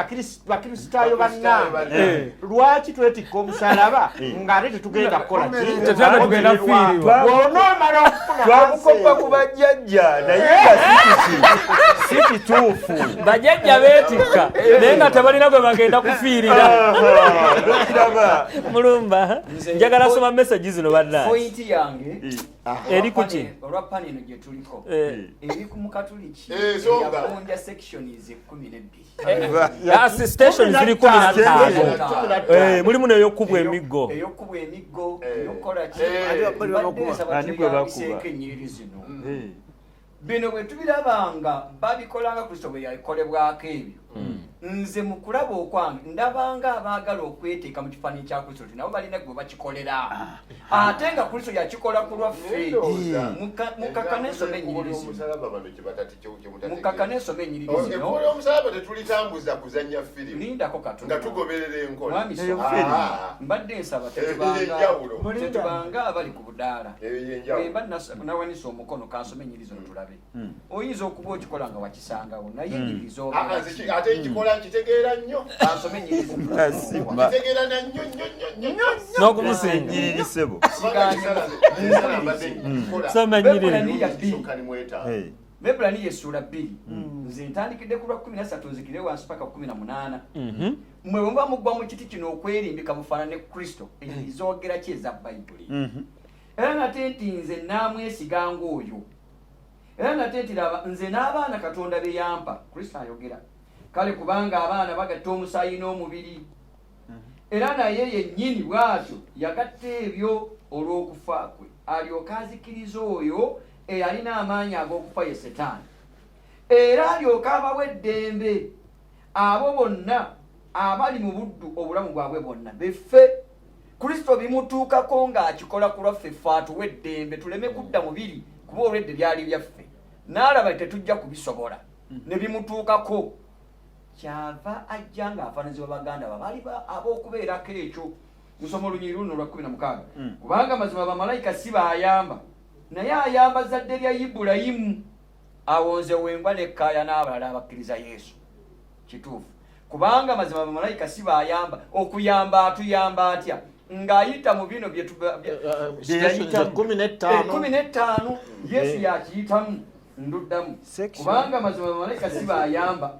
bakristaayo bannange lwaki twetikka omusalaba ng'ate tetugenda kukola tugenda kufiirirwa bw'onoomala okufuna twabukopa ku bajjajja naye nga si kituufu bajjajja beetikka naye nga tebalina gwe bagenda kufiirira mulumba njagala soma message zino bannange yange eri kuki olwa panino gye tuliko eri ku Mukatuliki yakunja sections 12 station ziri 15 mulimu n'ey'okkubwa emiggo eyokukola enyiriri zino bino bwe tubirabanga babikolanga Kristo bwe yakolebwako ebyo nze mu kulaba okwange ndabanga abaagala okweteeka mu kifaananyi kya Kristo nabo balina gwe bakikolera ate nga Kristo yakikola ku lwaffe mukaka n'ensoma ennyiriri zino omusalaba tetulitambuza kuzannya firimu lindako katonda nga tugoberera enkola mbadde nsaba tetubanga abali ku budaala wemba nawanisa omukono kansoma ennyiriri zino tulabe oyinza okuba okikola nga wakisangawo naye ennyiriri ate nkikola nkitegeera nnyo kansoma ennyiriri zino kitegeera na nnyo n'okumusinga ennyiriri ssebo soma ennyiriri Mebulani y'essuula 2 nze ntandikidde ku lwa 13 nzikire wansi paka 18 mmwe bwe muba muggwa mu kiti kino okwerimbika mufaanane Kristo ezoogera ki eza Bayibuli era nate nti nze naamwesiganga oyo era nate nti laba nze n'abaana Katonda be yampa Kristo ayogera kale kubanga abaana bagatta omusaayi n'omubiri era naye yennyini bw'atyo yagatta ebyo olw'okufa kwe alyoka azikiriza oyo eyalina amaanyi ag'okufa ye Setaani era alyoka abawa eddembe abo bonna abali mu buddu obulamu bwabwe bonna beffe Kristo bimutuukako ng'akikola ku lwaffe ffe atuwa eddembe tuleme kudda mubiri kuba olwedde byali byaffe n'alaba tetujja kubisobola ne bimutuukako kyava ajja ng'afaananyizibwa baganda babaali ab'okubeerako ekyo lusoma olunyiri luno lwa 16 kubanga mazima bamalayika si baayamba naye ayamba zadde lya Ibulayimu awonze wembwa nekkaaya n'abalala abakkiriza Yesu kituufu kubanga mazima bamalayika si baayamba okuyamba atuyamba atya ng'ayita mu bino bye 15 Yesu yakiyitamu nduddamu kubanga mazima bamalayika si baayamba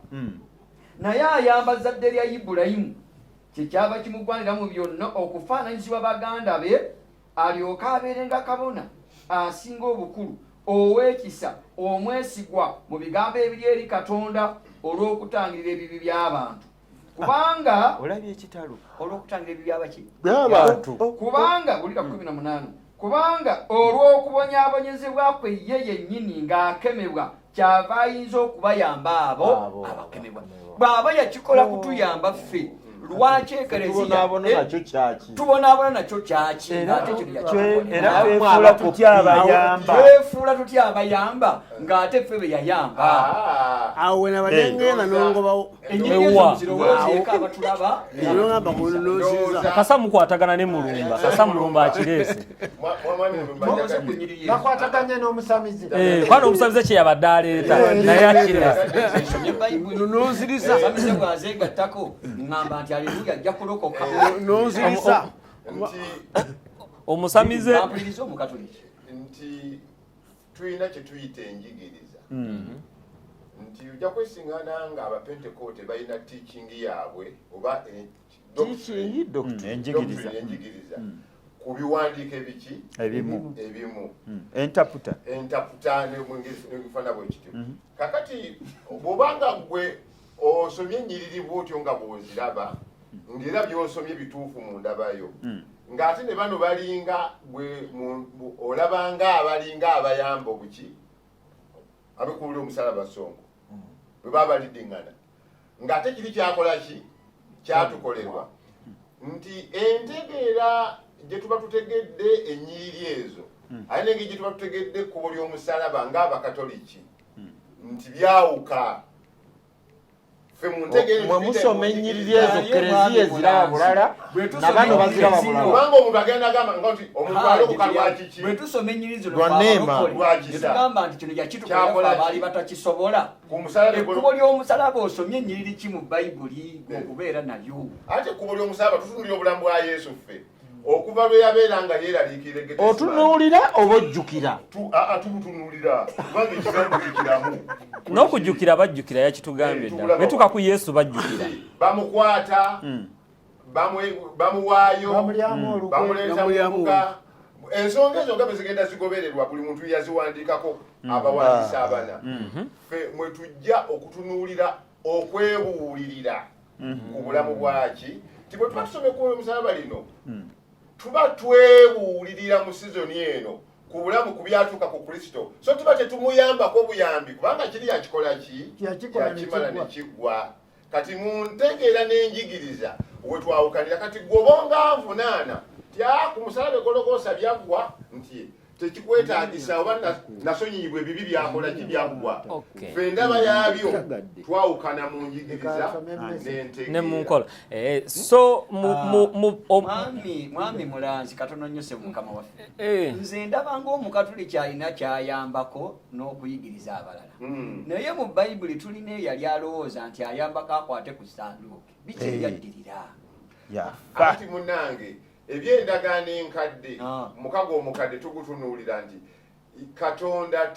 naye ayamba zadde lya Ibulayimu kyekyava kimugwanira mu byonna okufaananyizibwa baganda be alyoka abeerenga kabona asinga obukulu ow'ekisa omwesigwa mu bigambo ebiri eri Katonda olw'okutangirira ebibi by'abantu kubanga olabye ekitalo olw'okutangirira ebibi by'abaki by'abantu kubanga bulira 18 kubanga olw'okubonyaabonyezebwa kwe ye yennyini ng'akemebwa kyava ayinza okubayamba abo abakemebwa. Bw'aba yakikola kutuyamba ffe, lwaki ekereziya tubonaabona nakyo kyaki ng'ate kino era twefuula tutya abayamba, twefuula tutya abayamba ng'ate ffe be yayamba. awo wena badengenda nongobawo Ennyingi ezo zirowoozeeko abatulaba. nongamba kunonosiza kasa mukwatagana ne mulumba, kasa mulumba akireese bakwataganye n'omusamize kwana omusamize kye yabadde aleeta naye akireese. Nsomye Bayibuli nonzirisa omusamize bw'azeegattako ŋŋamba nti aleluya ajja kulokoka. nonzirisa Omusamize Ampuliriza Omukatoliki. nti tulina kye tuyita enjigiriza nti ojja kwesiŋŋana nga abapentekote balina teaching yaabwe oba enjigiriza ku biwandiiko ebiki ebimu entaputa nebifaana bwe kityo. kakati bw'obanga gwe osomye ennyiriri bw'otyo nga bw'oziraba ng'era by'osomye bituufu mu ndabayo ng'ate ne bano balinga olabanga abalinga abayamba obuki abekubula omusalaba songo bwe baba baliddiŋŋana ng'ate kiri kyakola ki kyatukolerwa nti entegeera gye tuba tutegedde ennyiriri ezo ate n'engeri gye tuba tutegedde ekkubo ly'omusalaba ng'abakatoliki nti byawuka. mwemusoma ennyiriri ezo kereziya eziraba bulala nabano baziraba bulala kubanga omuntu agenda agamba nti omuntu alokoka lwakiki bwe tusoma ennyiriri zo lwakisa tugamba nti kino yakitukola abaali batakisobola. ku musalaba Ekkubo ly'omusalaba osomye ennyiriri ki mu Bayibuli okubeera nalyo? ate ekkubo ly'omusalaba tutunulira obulamu bwa Yesu ffe okuva lwe yabeera nga yeeraliikirira otunuulira oba ojjukira tubutunuulira kubanga ekigambukiramu n'okujjukira bajjukira yakitugambye ddala bwe tuka ku Yesu bajjukira. bamukwata bamuwaayo bamuleeta mubuga. ensonga ezo nga bwe zigenda zigobererwa buli muntu yaziwandiikako abawandiisa abana. ffe mwe tujja okutunuulira okwebuulirira ku bulamu bwaki ti bwe tuba tusome ku omusalaba lino tuba twebuulirira mu sizoni eno ku bulamu ku byatuuka ku Kristo, so tuba tetumuyambako buyambi kubanga kiri yakikola ki yakimala ne kiggwa. Kati mu ntegeera n'enjigiriza we twawukanira kati gw'obonga nvunaana tya ku musalaba Gologoosa byaggwa nti tekikwetaagisa oba nasonyiyibwa ebibi byakola ki byaggwa. Ffe ndaba yaabyo twawukana mu njigiriza ne mu nkola. So mwami Mulanzi katono nnyo se Mukama waffe, nze ndaba ng'Omukatoliki alina kyayambako n'okuyigiriza abalala, naye mu Bayibuli tulina eyali alowooza nti ayambako akwate ku ssanduuke. Biki byaddirira? Ati munnange eby'endagaano enkadde mukago omukadde tugutunuulira nti Katonda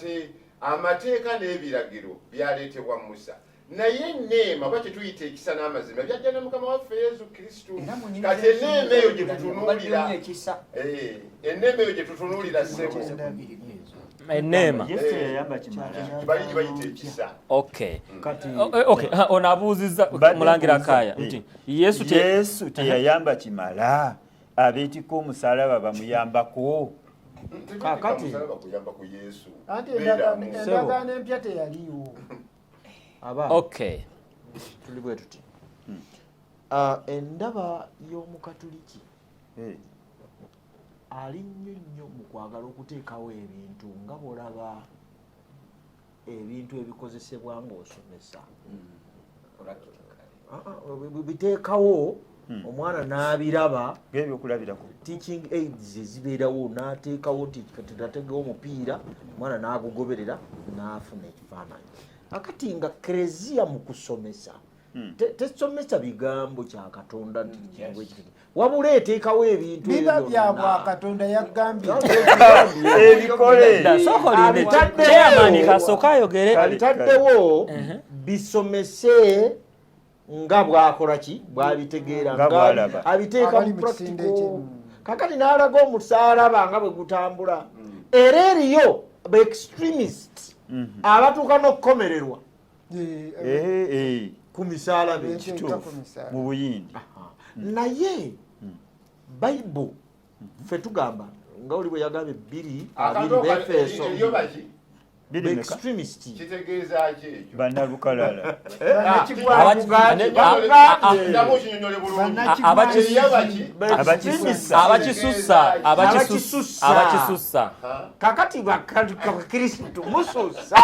amateeka n'ebiragiro byaleetebwa Musa, naye enneema oba kyetuyita ekisa n'amazima byajja ne Mukama waffe Yesu Kristo. Kati enneema eyo gye tutunuulira, enneema eyo gye tutunuulira ssebo enneema bali bayita ekisa. Ono abuuzizza Mulangira Kaaya nti Yesu teyayamba kimala, abeetika omusalaba bamuyambako. kakati kuyamba ku Yesu anti endagaano empya teyaliwo. tuli bwe tuti endaba y'Omukatoliki ali nnyo mu kwagala okuteekawo ebintu nga bw'olaba ebintu ebikozesebwa ng'osomesa biteekawo omwana n'abiraba ng'ebyokulabirako teaching aids ezibeerawo n'ateekawo nti tategewo omupiira omwana n'agugoberera n'afuna ekifaananyi. akati nga kereziya mu kusomesa tesomesa bigambo kya Katonda wabula eteekawo ebintu biba bya Katonda yaggambye abitaddewo bisomese nga bwakola ki bwabitegeera nga abiteeka mu practical. kakati n'alaga omusalaba nga bwe gutambula era eriyo ba extremist abatuuka n'okukomererwa ku misalaba ekituufu mu Buyindi. naye Bayibuli ffe tugamba nga oli bwe yagambye 2 Akato Efeso eriyo baki? extremist Kitegeeza ki ekyo? bannalukalala Ndabo kinyonyole bulungi. Abakisusa Eriyo baki? abakisusa kakati bakristo mususa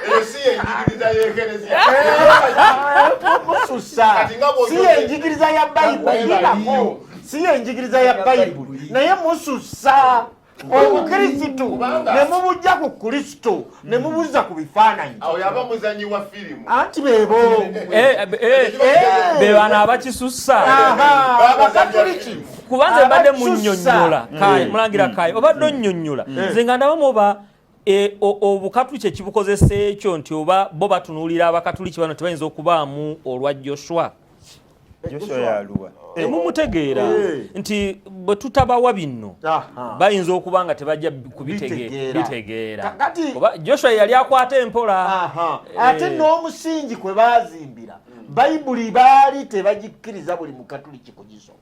Eyo si yenjigiriza y'Eklezia. mususa si yenjigiriza ya bayibuli si yenjigiriza ya bayibuli naye mususa obukrisitu ne mubujja ku kristo ne mubuza ku bifaananyi Awo yaba muzanyi wa firimu. anti bebo bebana abakisusa abakatoliki kubanze mbadde munnyonnyola kayi mulangira kayi obadde onnyonnyola nze nga ndabamu oba obukatuliki ekibukozesa ekyo nti oba bo batunuulira abakatuliki bano tebayinza okubaamu olwa Joshua yaluwa mumutegeera nti bwe tutabawa bino bayinza okuba nga tebajja kubitegeera oba Joshua yali akwata empola ate n'omusingi kwe bazimbira bayibuli baali tebagikkiriza buli mukatuliki kugisoma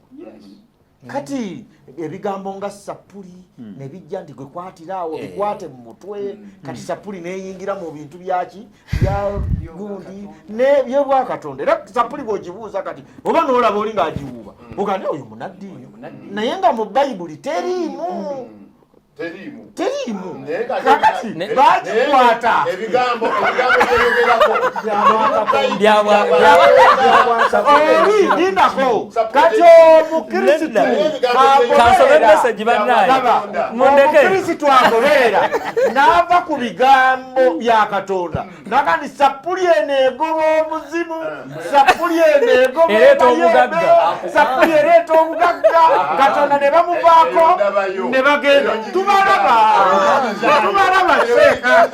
kati ebigambo nga sapuli ne bijja nti gwe kwatira awo bikwate mu mutwe kati sapuli neyingira mu bintu byaki bya gundi nebyebwakatonda era sapuli bw'ogibuuza kati oba n'olaba oli ng'agiwuuba ogande oyo munaddiini naye nga mu bayibuli teriimu kakati bagikwata Ebigambo byeyogerako. oli lindako kati omukirisitu kansome message bannaye mundeke omukirisitu agoberera n'ava ku bigambo bya Katonda nakandi sapuli eneegoba omuzimu sapuli eneegoba ereeta obugagga sapuli ereeta obugagga Katonda ne bamuvaako ne bagenda tubalaba seeka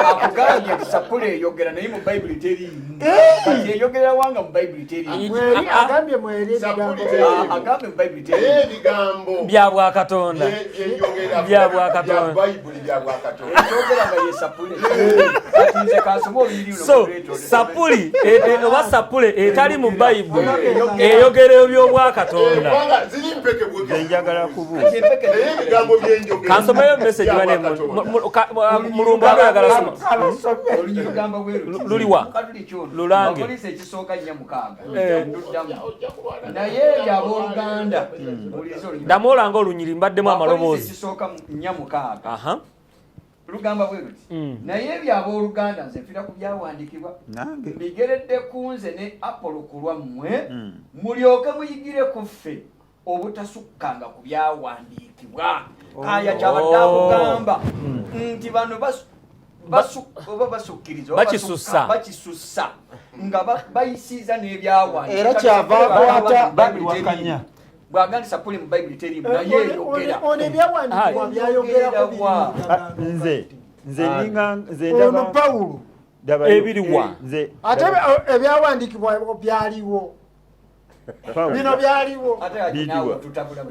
akugambye nti sapule eyogera naye mu bayibuli teriimu kati eyogerera wanga mu bayibuli teriimu mweri agambye mweri ebigambo agambe mu bayibuli teriimu Ebigambo bya Bwakatonda bya Bwakatonda Bayibuli bya Bwakatonda. ekyogera nga ye sapule kati nze kansoma oluyiri so sapuli oba sapule etali mu bayibuli eyogera eby'Obwakatonda Kubanga ziri mpeke bwe. njagala kubuuza Naye ebigambo byenjogera. kansomeyo message bane mulumba ayagala soma olugamba luliwa lulange poliisi ekisooka 4 nduddamu naye yabooluganda ndamulanga olunyiri mbaddemu amaloboozi ekisooka 4 aha lugamba bwe luti naye ebyabooluganda nze nfira ku byawandiikibwa nange bigeredde ku nze ne Apolo ku lwammwe mulyoke muyigire ku ffe obutasukkanga ku byawandiikibwa aya kyabadde akugamba nti bano oba basukkiriza bakisussa nga bayisiiza n'ebyawandiika era kyava akwata babiwakanya bw'agamba nti sapuli mu bayibuli teriimu naye eyogera ono ebyawandiikibwa byayogerako nze ndaba Pawulo ebiriwa ate ebyawandiikibwa byaliwo bino byaliwo ate nawe tutabula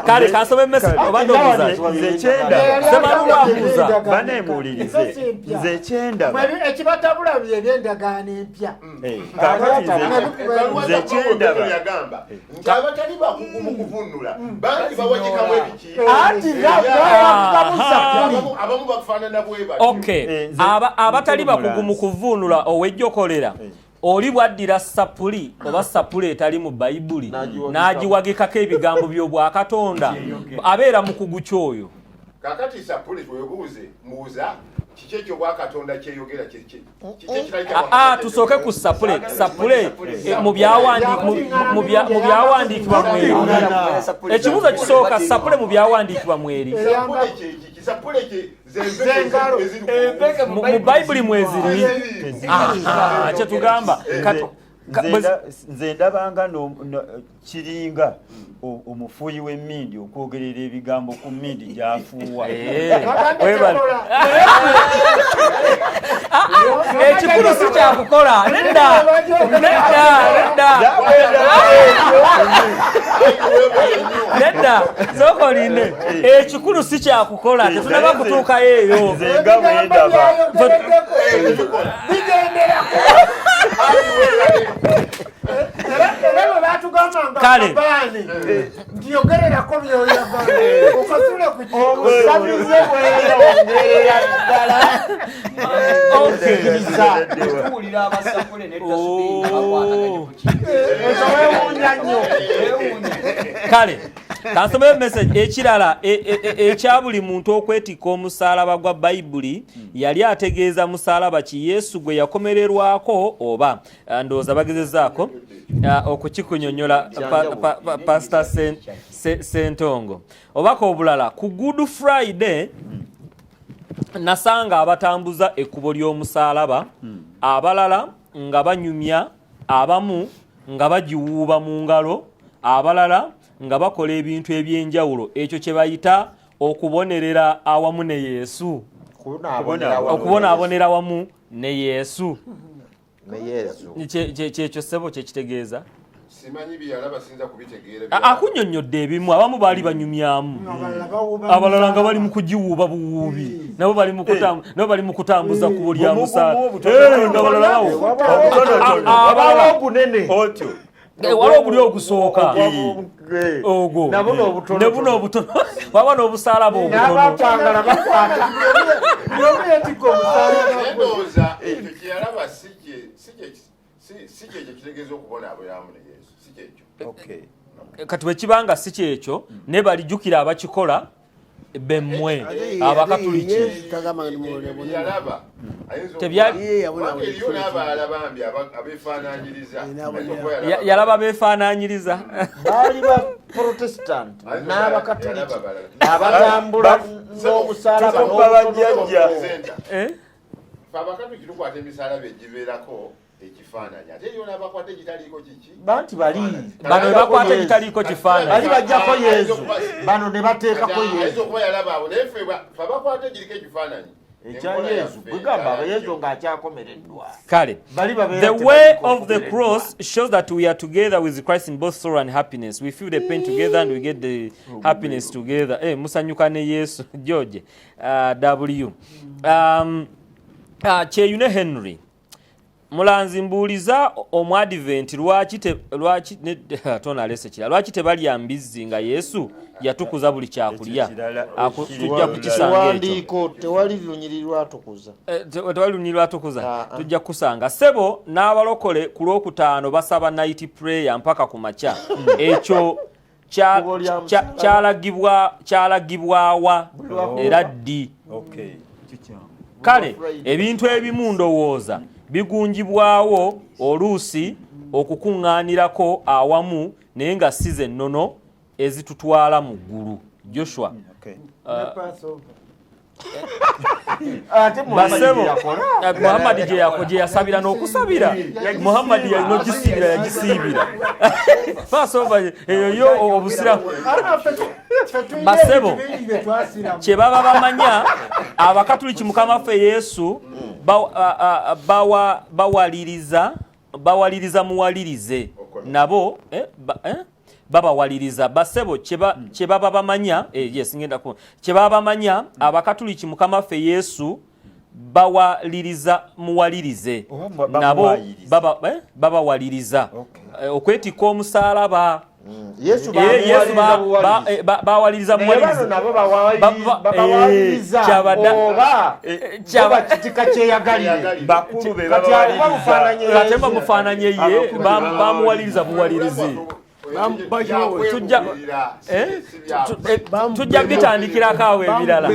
kale kansome message oba ndobuuza nze kyenda sebalubabuuza baneemuwulirize nze kyenda ekibatabula bye by'endagaano empya nze kyendaba yagamba nti abatali bakugu mu kuvunula bangi bawagikamu ebiki anti abamu bakufaanana bwe bati. okay abatali bakugu mu kuvuunula owejjokolera oli bwaddira sapuli oba sapuli etali mu bayibuli n'agiwagikako ebigambo by'Obwakatonda abeera mukugu kyoyo kakati sapuli twebuuze mbuuza kiki ekyo Bwakatonda kyeyogera tusooke ku sapule mu byawandiikibwa mweri ekibuuzo kisooka sapule mu byawandiikibwa mweri mu bayibuli mweziri kyetugamba nze ndabanga kiringa omufuuyi w'emmindi okwogerera ebigambo ku mmindi gy'afuuwa ekikulu si kyakukola nedda zokoline ekikulu si kyakukola tetunaba kutuukayo eyo nze nga bwendaba era bwe batugambanga Kale. baani ndiyogererako byoyagala obusabize bweyongerera ddala tuwulira abasakule ne tasbihi bakwataganye ku kintu ewuunya nnyo kale kansomeyo message ekirala ekya buli muntu okwetikka omusaalaba gwa bayibuli yali ategeeza musaalaba ki Yesu gwe yakomererwako oba ndowooza bagezezaako okukikunyonyola Pastor Sentongo obaka obulala ku Good Friday nasanga abatambuza ekkubo ly'omusaalaba abalala nga banyumya abamu nga bagiwuuba mu ngalo abalala nga bakola ebintu ebyenjawulo ekyo kye bayita okubonerera awamu ne Yesu okubonaabonera awamu ne Yesu kyekyo ssebo kyekitegeeza simanyi byalaba sinza kubitegeera akunyonnyodde ebimu abamu baali banyumyamu abalala nga bali mu kugiwuuba buwuubi nabo bali mu kutambuza kubo lya musaala abalala obunene otyo waliwo obuli ogusooka ogwo ne buno obutono waba n'obusaalaba n'abatwagala bakwata byobeetika endowooza ekyo kyeyalaba si kyekyo kitegeeza okubonaaboneramu ne Yesu si kyekyo kati bwe kibanga si kyekyo ne balijjukira abakikola bemmwe abakatuliki yalaba eriyo n'abalala bambi abeefaanaanyiriza yalaba beefaanaanyiriza baali ba protestant n'abakatoliki abatambula n'omusaalaba babajjajja abakatoliki tukwata emisaalaba egibeerako ekifaananyi ate eriyo n'abakwata egitaliiko kiki banti bali bano bakwata egitaliiko kifaananyi bali bajjako Yesu bano ne bateekako ayinza okuba yalaba abo naye ffe abakwata egiriko ekifaananyi ekya Yesu bwegamba Yesu ng'akyakomereddwa kale the way of the cross shows that we are together with Christ in both sorrow and happiness. We feel the pain together and we get the happiness together. Musanyuka ne Yesu George W Kyeyune Henry Mulanzi mbuuliza omwadvent lwaki tebalya mbizzi nga Yesu yatukuza buli kyakulya tujja kukisanga ekyo tewali lunyiri lwatukuza tujja kusanga sebo n'abalokole ku lwokutaano basaba night prayer mpaka ku makya ekyo kyalagibwawa era ddi kale ebintu ebimu ndowooza bigunjibwawo oluusi okukuŋŋaanirako awamu naye nga si ze nnono ezitutwala mu ggulu Joshua basebo Muhammad gye yasabira n'okusabira Muhammad yalina ogisiibira yagisiibira Passover eyo obusiramu basebo kye baba bamanya abakatuliki mukamaffe Yesu bawaliriza muwalirize nabo babawaliriza basebo kye baba bamanya kye baba bamanya abakatuliki mukamaffe Yesu bawaliriza muwalirize nabo babawaliriza okwetikka omusaalaba Yesu bawaliriza muwalirize kyaba kitika kyeyagalire bakulu be ate bamufaananye ye bamuwaliriza buwalirizi tujja bitandikirako awo ebirala